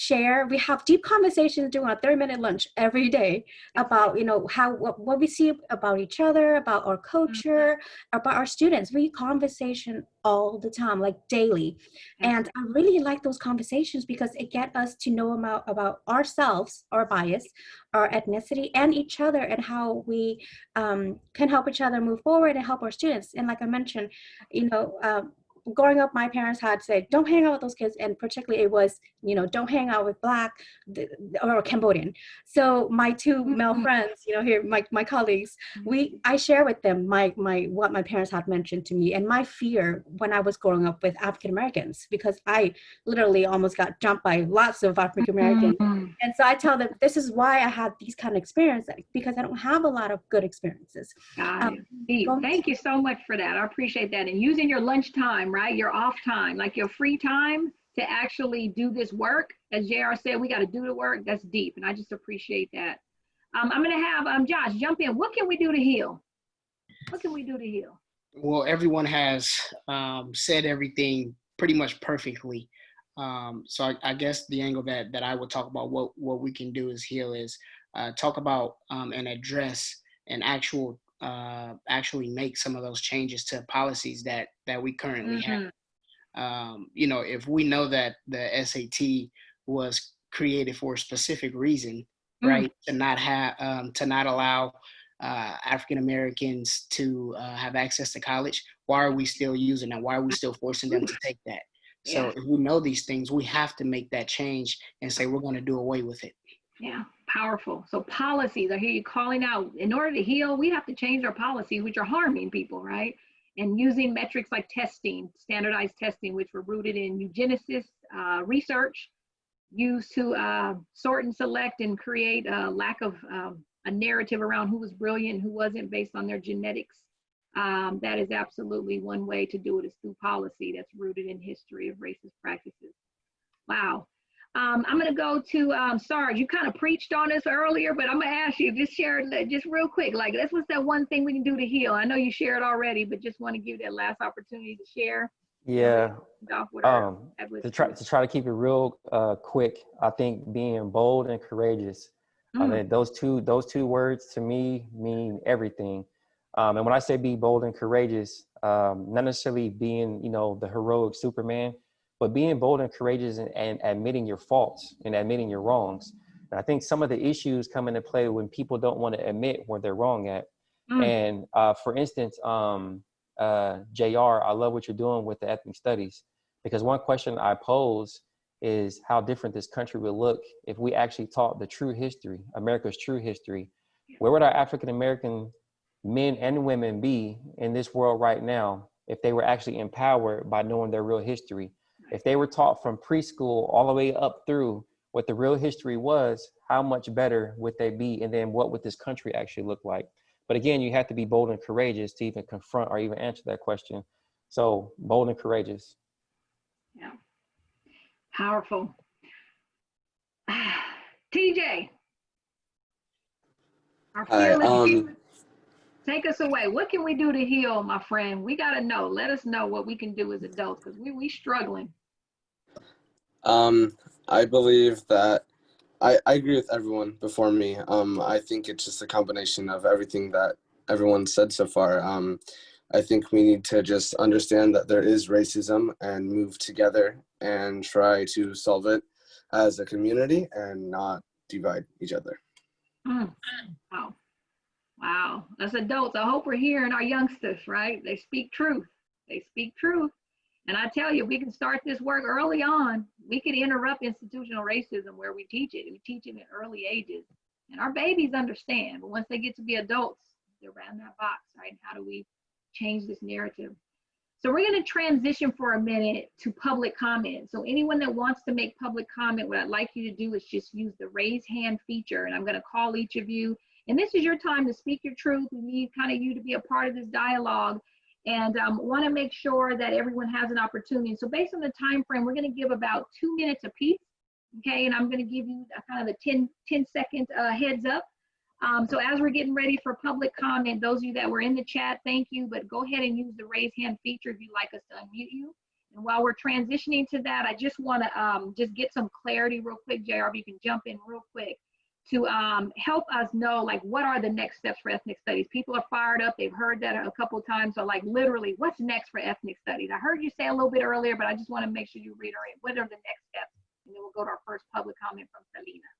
have deep conversations during a 30-minute lunch every day about, you know, what we see about each other, about our culture, about our students. We conversation all the time, like daily. And I really like those conversations because it gets us to know about ourselves, our bias, our ethnicity, and each other, and how we can help each other move forward and help our students. And like I mentioned, you know, growing up, my parents had said, don't hang out with those kids. And particularly it was, don't hang out with Black or Cambodian. So my two male friends, here, my colleagues, I share with them what my parents had mentioned to me and my fear when I was growing up with African Americans, because I literally almost got jumped by lots of African Americans. And so I tell them, this is why I had these kind of experiences, because I don't have a lot of good experiences. Thank you so much for that. I appreciate that. And using your lunch time, right? Your off time, like your free time to actually do this work. As JR said, we got to do the work. That's deep. And I just appreciate that. I'm going to have Josh jump in. What can we do to heal? What can we do to heal? Well, everyone has said everything pretty much perfectly. So I guess the angle that I would talk about what we can do is heal is talk about and address and actually make some of those changes to policies that we currently have. If we know that the SAT was created for a specific reason, right, to not allow African Americans to have access to college, why are we still using that? Why are we still forcing them to take that? So if we know these things, we have to make that change and say we're going to do away with it. Yeah, powerful. So policies, I hear you calling out. In order to heal, we have to change our policies, which are harming people, right? And using metrics like testing, standardized testing, which were rooted in eugenicist research, used to sort and select and create a lack of a narrative around who was brilliant, who wasn't, based on their genetics. That is absolutely one way to do it, is through policy that's rooted in history of racist practices. Wow. I'm going to go to Sarge. You kind of preached on this earlier, but I'm going to ask you, just share just real quick, like, what's that one thing we can do to heal? I know you shared already, but just want to give you that last opportunity to share. Yeah. To try to keep it real quick, I think being bold and courageous, I mean, those two words to me mean everything. And when I say be bold and courageous, not necessarily being, the heroic Superman, but being bold and courageous and admitting your faults and admitting your wrongs. And I think some of the issues come into play when people don't want to admit where they're wrong at. And for instance, JR, I love what you're doing with the ethnic studies, because one question I pose is how different this country would look if we actually taught the true history, America's true history. Where would our African-American men and women be in this world right now if they were actually empowered by knowing their real history? If they were taught from preschool all the way up through what the real history was, how much better would they be? And then what would this country actually look like? But again, you have to be bold and courageous to even confront or even answer that question. So bold and courageous. Yeah. Powerful. TJ. Hi, take us away. What can we do to heal, my friend? We got to know. Let us know what we can do as adults, because we struggling. I believe that I agree with everyone before me. I think it's just a combination of everything that everyone said so far. I think we need to just understand that there is racism and move together and try to solve it as a community and not divide each other. Wow. Wow. As adults, I hope we're hearing our youngsters, right? They speak truth. They speak truth. And I tell you, we can start this work early on. We can interrupt institutional racism where we teach it. We teach it in early ages. And our babies understand. But once they get to be adults, they're around that box, right? How do we change this narrative? So we're going to transition for a minute to public comment. So anyone that wants to make public comment, what I'd like you to do is just use the raise hand feature. And I'm going to call each of you. And this is your time to speak your truth. We need kind of you to be a part of this dialogue. And want to make sure that everyone has an opportunity. So based on the time frame, we're going to give about 2 minutes apiece, okay? And I'm going to give you a kind of a 10-second heads up. So as we're getting ready for public comment, those of you that were in the chat, thank you, but go ahead and use the raise hand feature if you'd like us to unmute you. And while we're transitioning to that, I just want to just get some clarity real quick. JR, if you can jump in real quick to help us know, like, what are the next steps for ethnic studies? People are fired up. They've heard that a couple of times. So, like, literally, what's next for ethnic studies? I heard you say a little bit earlier, but I just want to make sure you reiterate what are the next steps. And then we'll go to our first public comment from Selena.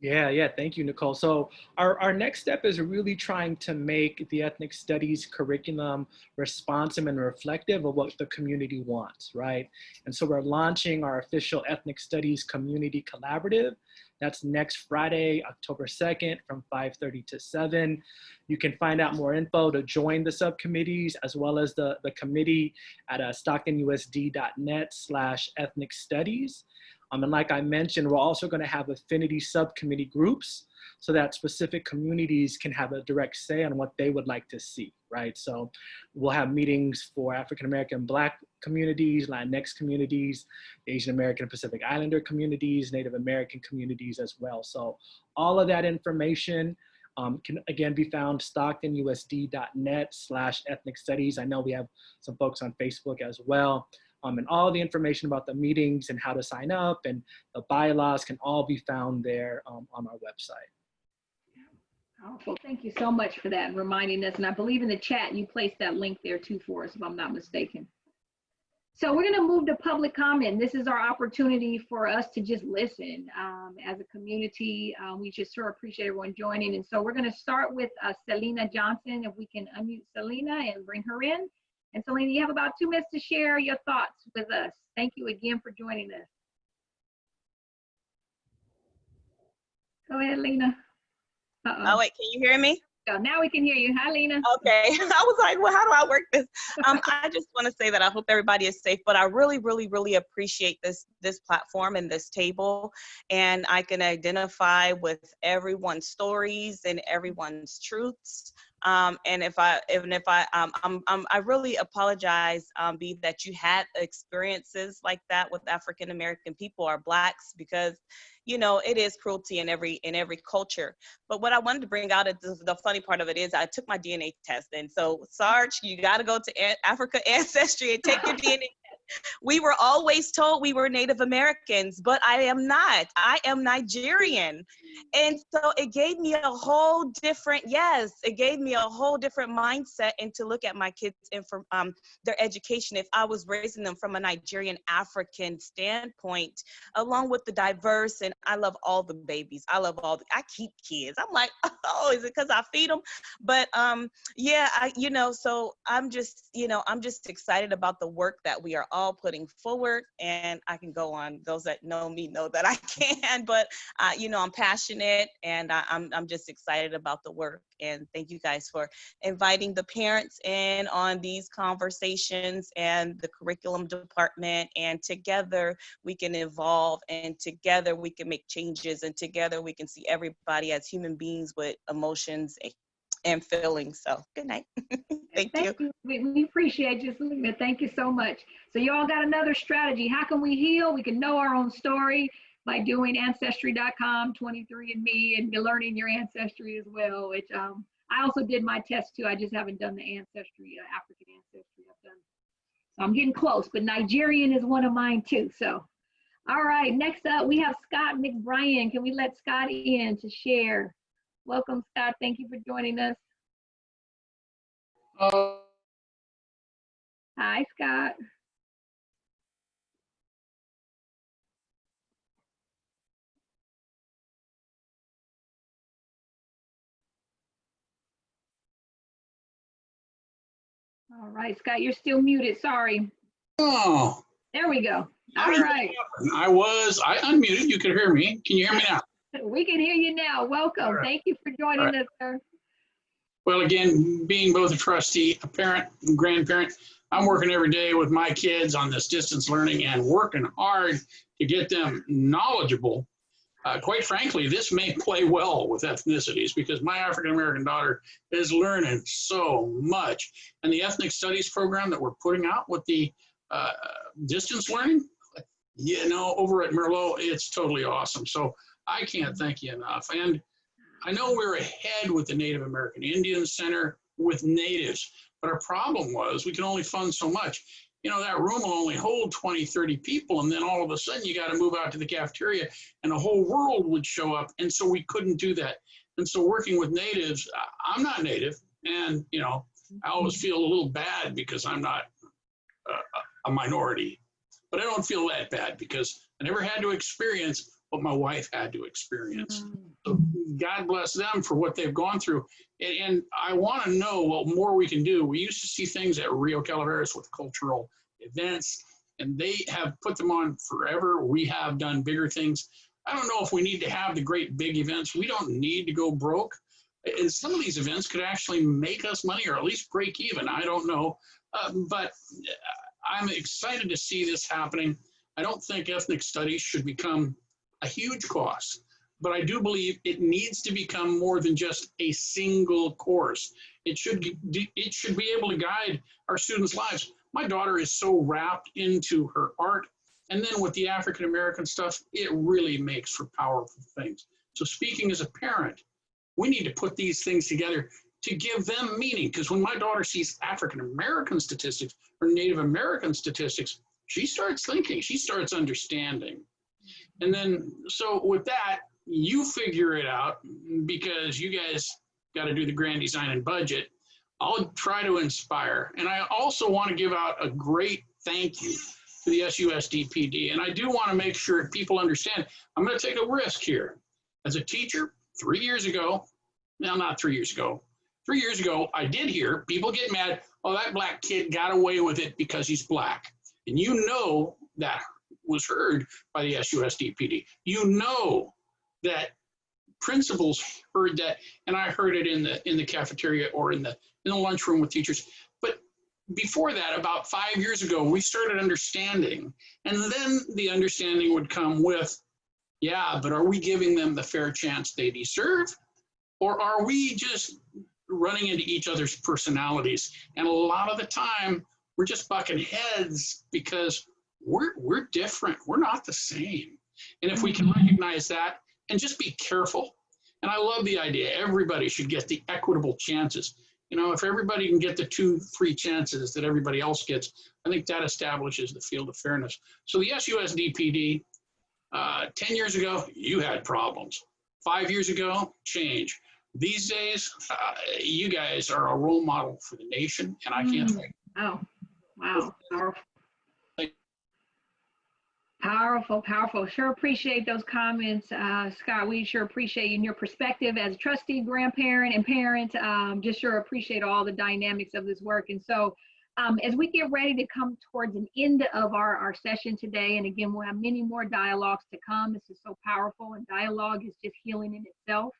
Yeah, thank you, Nicole. So our next step is really trying to make the ethnic studies curriculum responsive and reflective of what the community wants, right? And so we're launching our official ethnic studies community collaborative. That's next Friday, October 2nd from 5:30 to 7. You can find out more info to join the subcommittees as well as the committee at StocktonUSD.net/ethnic studies. And like I mentioned, we're also going to have affinity subcommittee groups so that specific communities can have a direct say on what they would like to see, right? So we'll have meetings for African American Black communities, Latinx communities, Asian American Pacific Islander communities, Native American communities as well. So all of that information can again be found StocktonUSD.net/ethnic studies. I know we have some folks on Facebook as well. And all the information about the meetings and how to sign up and the bylaws can all be found there on our website. Powerful. Thank you so much for that and reminding us. And I believe in the chat, you placed that link there too for us, if I'm not mistaken. So we're going to move to public comment. This is our opportunity for us to just listen as a community. We just sure appreciate everyone joining. And so we're going to start with Selena Johnson. If we can unmute Selena and bring her in. And Selena, you have about 2 minutes to share your thoughts with us. Thank you again for joining us. Go ahead, Lena. Oh, wait, can you hear me? So now we can hear you. Hi, Lena. Okay. I was like, well, how do I work this? I just want to say that I hope everybody is safe, but I really, really, really appreciate this platform and this table. And I can identify with everyone's stories and everyone's truths. And if I really apologize, B, that you had experiences like that with African American people or Blacks, because you know it is cruelty in every culture. But what I wanted to bring out is the funny part of it is I took my DNA test, and so Sarge, you got to go to Africa Ancestry and take your DNA test. We were always told we were Native Americans, but I am not. I am Nigerian. And so it gave me a whole different, it gave me a whole different mindset and to look at my kids and from their education if I was raising them from a Nigerian African standpoint, along with the diverse, and I love all the babies. I keep kids. I'm like, oh, is it because I feed them? But so I'm just excited about the work that we are all putting forward, and I can go on. Those that know me know that I can, but I'm passionate, and I'm just excited about the work. And thank you guys for inviting the parents in on these conversations and the curriculum department, and together we can evolve, and together we can make changes, and together we can see everybody as human beings with emotions and feelings. So good night. Thank you. We appreciate you, Selena. Thank you so much. So you all got another strategy. How can we heal? We can know our own story by doing Ancestry.com, 23andMe, and learning your ancestry as well, which I also did my test too. I just haven't done the ancestry, African ancestry I've done. So I'm getting close, but Nigerian is one of mine too. So, all right, next up we have Scott McBrien. Can we let Scott in to share? Welcome, Scott. Thank you for joining us. Hi, Scott. All right, Scott, you're still muted. Sorry. Oh. There we go. All right. I unmuted. You can hear me. Can you hear me now? We can hear you now. Welcome. Right. Thank you for joining us, sir. Well, again, being both a trustee, a parent, and grandparent, I'm working every day with my kids on this distance learning and working hard to get them knowledgeable. Quite frankly, this may play well with ethnicities because my African-American daughter is learning so much. And the ethnic studies program that we're putting out with the distance learning, over at Merlot, it's totally awesome. So I can't thank you enough. And I know we're ahead with the Native American Indian Center with natives, but our problem was we can only fund so much. That room will only hold 20, 30 people, and then all of a sudden you got to move out to the cafeteria and the whole world would show up. And so we couldn't do that. And so working with natives, I'm not native, and I always feel a little bad because I'm not a minority, but I don't feel that bad because I never had to experience what my wife had to experience. So God bless them for what they've gone through. And I want to know what more we can do. We used to see things at Rio Calaveras with cultural events, and they have put them on forever. We have done bigger things. I don't know if we need to have the great big events. We don't need to go broke. And some of these events could actually make us money or at least break even. I don't know. But I'm excited to see this happening. I don't think ethnic studies should become a huge cost, but I do believe it needs to become more than just a single course. It should be able to guide our students' lives. My daughter is so wrapped into her art, and then with the African American stuff, it really makes for powerful things. So speaking as a parent, we need to put these things together to give them meaning, because when my daughter sees African American statistics or Native American statistics, she starts thinking, she starts understanding. And then, so with that, you figure it out, because you guys got to do the grand design and budget. I'll try to inspire. And I also want to give out a great thank you to the SUSD PD. And I do want to make sure people understand, I'm going to take a risk here. As a teacher, 3 years ago, no, not 3 years ago, 3 years ago, I did hear people get mad, oh, that black kid got away with it because he's black. And you know that was heard by the SUSD PD. You know that principals heard that, and I heard it in the cafeteria or in the lunchroom with teachers. But before that, about 5 years ago, we started understanding, and then the understanding would come with, yeah, but are we giving them the fair chance they deserve, or are we just running into each other's personalities? And a lot of the time, we're just bucking heads because we're different. We're not the same. And if we can recognize that and just be careful, and I love the idea, everybody should get the equitable chances. You know, if everybody can get the 2-3 chances that everybody else gets, I think that establishes the field of fairness. So the SUSD PD, 10 years ago, you had problems. 5 years ago, change. These days, you guys are a role model for the nation, and I can't thank you. Oh, wow. Powerful, powerful. Sure appreciate those comments, Scott. We sure appreciate you and your perspective as a trustee, grandparent, and parent. Just sure appreciate all the dynamics of this work. And so as we get ready to come towards an end of our session today, and again, we'll have many more dialogues to come. This is so powerful, and dialogue is just healing in itself.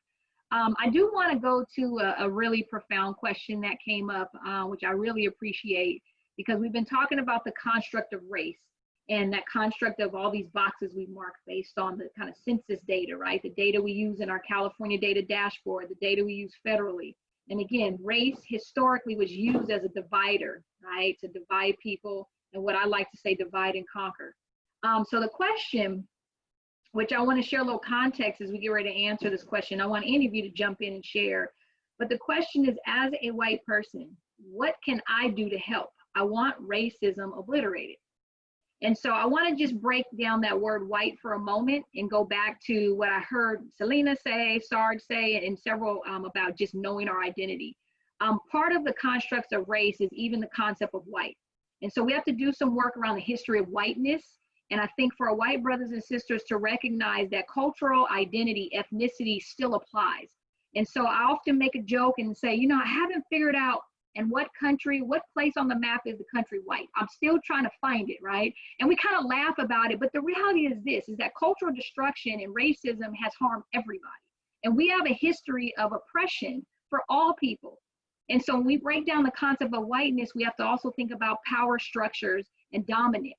I do want to go to a really profound question that came up, which I really appreciate, because we've been talking about the construct of race and that construct of all these boxes we mark based on the kind of census data, right? The data we use in our California data dashboard, the data we use federally. And again, race historically was used as a divider, right? To divide people, and what I like to say, divide and conquer. So the question, which I want to share a little context as we get ready to answer this question. I want any of you to jump in and share. But the question is, as a white person, what can I do to help? I want racism obliterated. And so I want to just break down that word white for a moment and go back to what I heard Selena say, Sarge say, and several about just knowing our identity. Part of the constructs of race is even the concept of white. And so we have to do some work around the history of whiteness. And I think for our white brothers and sisters to recognize that cultural identity, ethnicity still applies. And so I often make a joke and say, you know, I haven't figured out in what country, what place on the map is the country white? I'm still trying to find it, right? And we kind of laugh about it, but the reality is this, is that cultural destruction and racism has harmed everybody. And we have a history of oppression for all people. And so when we break down the concept of whiteness, we have to also think about power structures and dominance,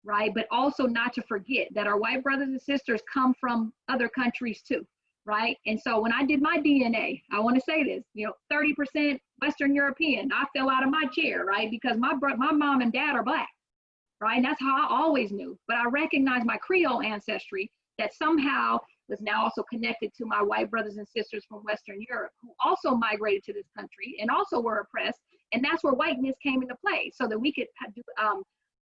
right? But also not to forget that our white brothers and sisters come from other countries too, right? And so when I did my DNA, I want to say this, you know, 30% Western European, I fell out of my chair, right? Because my mom and dad are black, right? And that's how I always knew. But I recognized my Creole ancestry that somehow was now also connected to my white brothers and sisters from Western Europe, who also migrated to this country and also were oppressed. And that's where whiteness came into play, so that we could do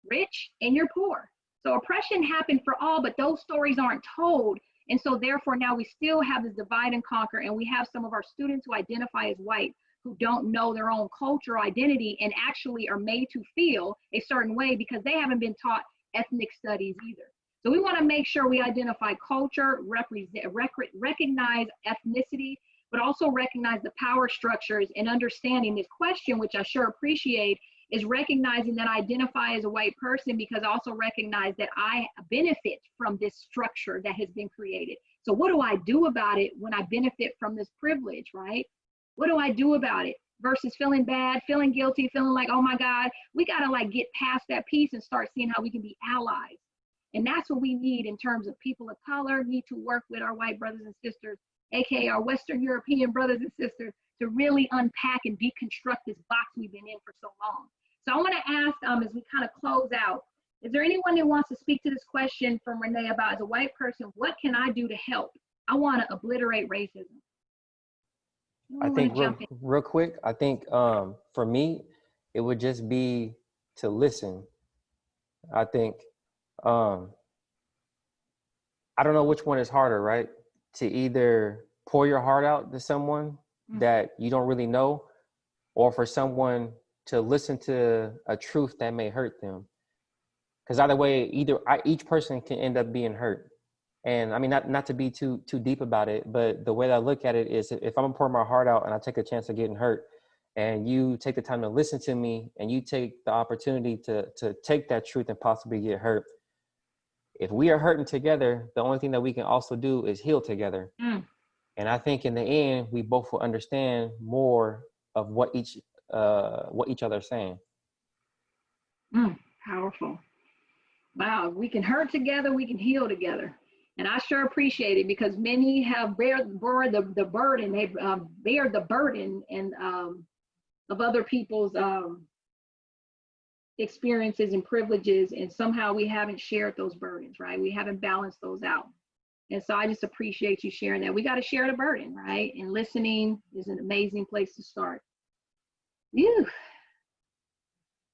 rich and you're poor. So oppression happened for all, but those stories aren't told. And so therefore now we still have this divide and conquer, and we have some of our students who identify as white who don't know their own cultural identity and actually are made to feel a certain way because they haven't been taught ethnic studies either. So we want to make sure we identify culture, recognize ethnicity, but also recognize the power structures and understanding this question, which I sure appreciate, is recognizing that I identify as a white person because I also recognize that I benefit from this structure that has been created. So what do I do about it when I benefit from this privilege, right? What do I do about it versus feeling bad, feeling guilty, feeling like, oh my God, we gotta like get past that piece and start seeing how we can be allies. And that's what we need in terms of people of color, need to work with our white brothers and sisters, AKA our Western European brothers and sisters, to really unpack and deconstruct this box we've been in for so long. So I want to ask, as we kind of close out, is there anyone who wants to speak to this question from Renee about, as a white person, what can I do to help? I want to obliterate racism. I think real quick, I think for me, it would just be to listen. I think, I don't know which one is harder, right? To either pour your heart out to someone that you don't really know, or for someone to listen to a truth that may hurt them. Because either way, each person can end up being hurt. And I mean, not to be too deep about it, but the way that I look at it is, if I'm gonna pour my heart out and I take a chance of getting hurt, and you take the time to listen to me, and you take the opportunity to take that truth and possibly get hurt, if we are hurting together, the only thing that we can also do is heal together. And I think in the end, we both will understand more of what each other is saying. Powerful. Wow, we can hurt together, we can heal together. And I sure appreciate it, because many have bore the burden, they bear the burden and of other people's experiences and privileges, and somehow we haven't shared those burdens, right? We haven't balanced those out. And so I just appreciate you sharing that. We got to share the burden, right? And listening is an amazing place to start. Phew.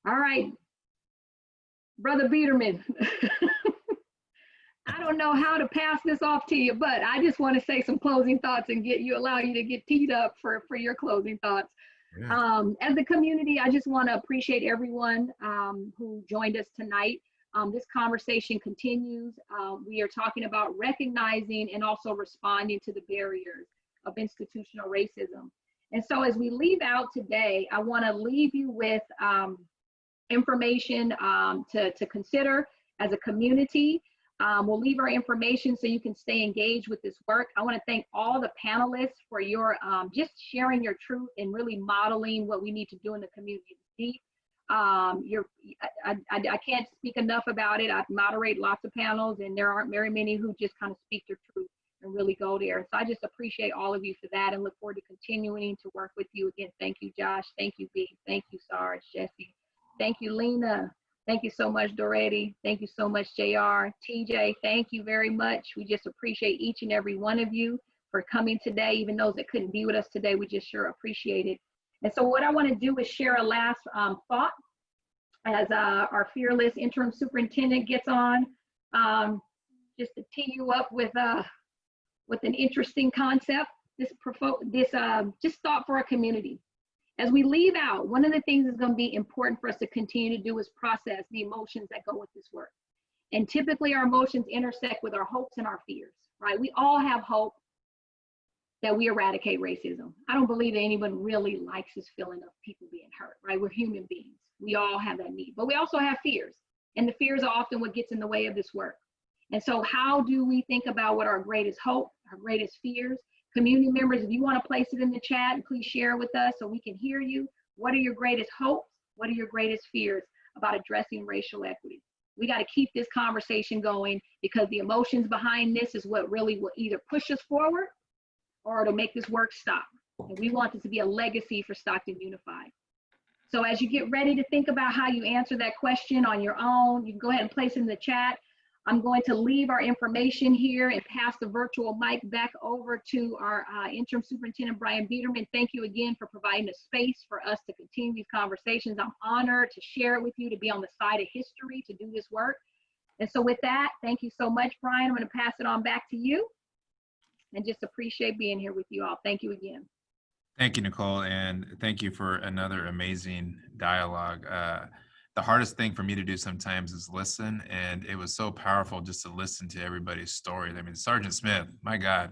All right, Brother Biederman. I don't know how to pass this off to you, but I just want to say some closing thoughts and allow you to get teed up for your closing thoughts. Yeah. As a community, I just want to appreciate everyone who joined us tonight. This conversation continues. We are talking about recognizing and also responding to the barriers of institutional racism. And so as we leave out today, I want to leave you with information to consider as a community. We'll leave our information so you can stay engaged with this work. I want to thank all the panelists for your just sharing your truth and really modeling what we need to do in the community. I can't speak enough about it. I moderate lots of panels, and there aren't very many who just kind of speak their truth and really go there. So I just appreciate all of you for that, and look forward to continuing to work with you. Again, thank you, Josh. Thank you, B. Thank you, Sarge, Jesse. Thank you, Lena. Thank you so much, Doreti. Thank you so much, JR. TJ, thank you very much. We just appreciate each and every one of you for coming today. Even those that couldn't be with us today, we just sure appreciate it. And so what I want to do is share a last thought as our fearless interim superintendent gets on, just to tee you up with an interesting concept. This just thought for our community. As we leave out, one of the things that's going to be important for us to continue to do is process the emotions that go with this work. And typically our emotions intersect with our hopes and our fears, right? We all have hope that we eradicate racism. I don't believe that anyone really likes this feeling of people being hurt, right? We're human beings. We all have that need, but we also have fears. And the fears are often what gets in the way of this work. And so how do we think about what our greatest hope, our greatest fears? Community members, if you want to place it in the chat, please share with us so we can hear you. What are your greatest hopes? What are your greatest fears about addressing racial equity? We got to keep this conversation going, because the emotions behind this is what really will either push us forward or it'll make this work stop. And we want this to be a legacy for Stockton Unified. So as you get ready to think about how you answer that question on your own, you can go ahead and place it in the chat. I'm going to leave our information here and pass the virtual mic back over to our interim superintendent, Brian Biederman. Thank you again for providing a space for us to continue these conversations. I'm honored to share it with you, to be on the side of history, to do this work. And so with that, thank you so much, Brian. I'm going to pass it on back to you, and just appreciate being here with you all. Thank you again. Thank you, Nicole, and thank you for another amazing dialogue. the hardest thing for me to do sometimes is listen. And it was so powerful just to listen to everybody's story. I mean, Sergeant Smith, my God,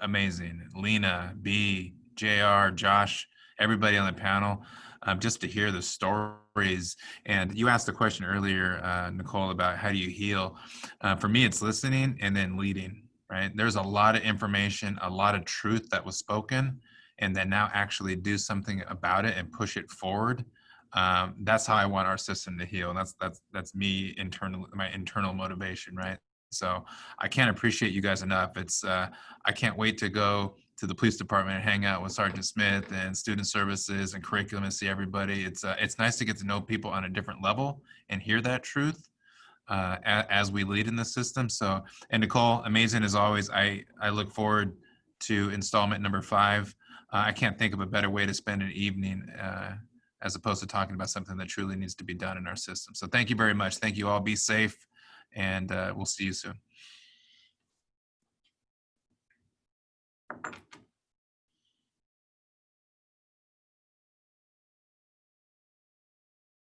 amazing. Lena, B, JR, Josh, everybody on the panel, just to hear the stories. And you asked the question earlier, Nicole, about how do you heal? For me, it's listening and then leading, right? There's a lot of information, a lot of truth that was spoken, and then now actually do something about it and push it forward. That's how I want our system to heal. And that's me internal, my internal motivation, right? So I can't appreciate you guys enough. It's I can't wait to go to the police department and hang out with Sergeant Smith and student services and curriculum and see everybody. It's nice to get to know people on a different level and hear that truth as we lead in the system. So, and Nicole, amazing as always. I look forward to installment number 5. I can't think of a better way to spend an evening as opposed to talking about something that truly needs to be done in our system. So thank you very much. Thank you all. Be safe, and we'll see you soon.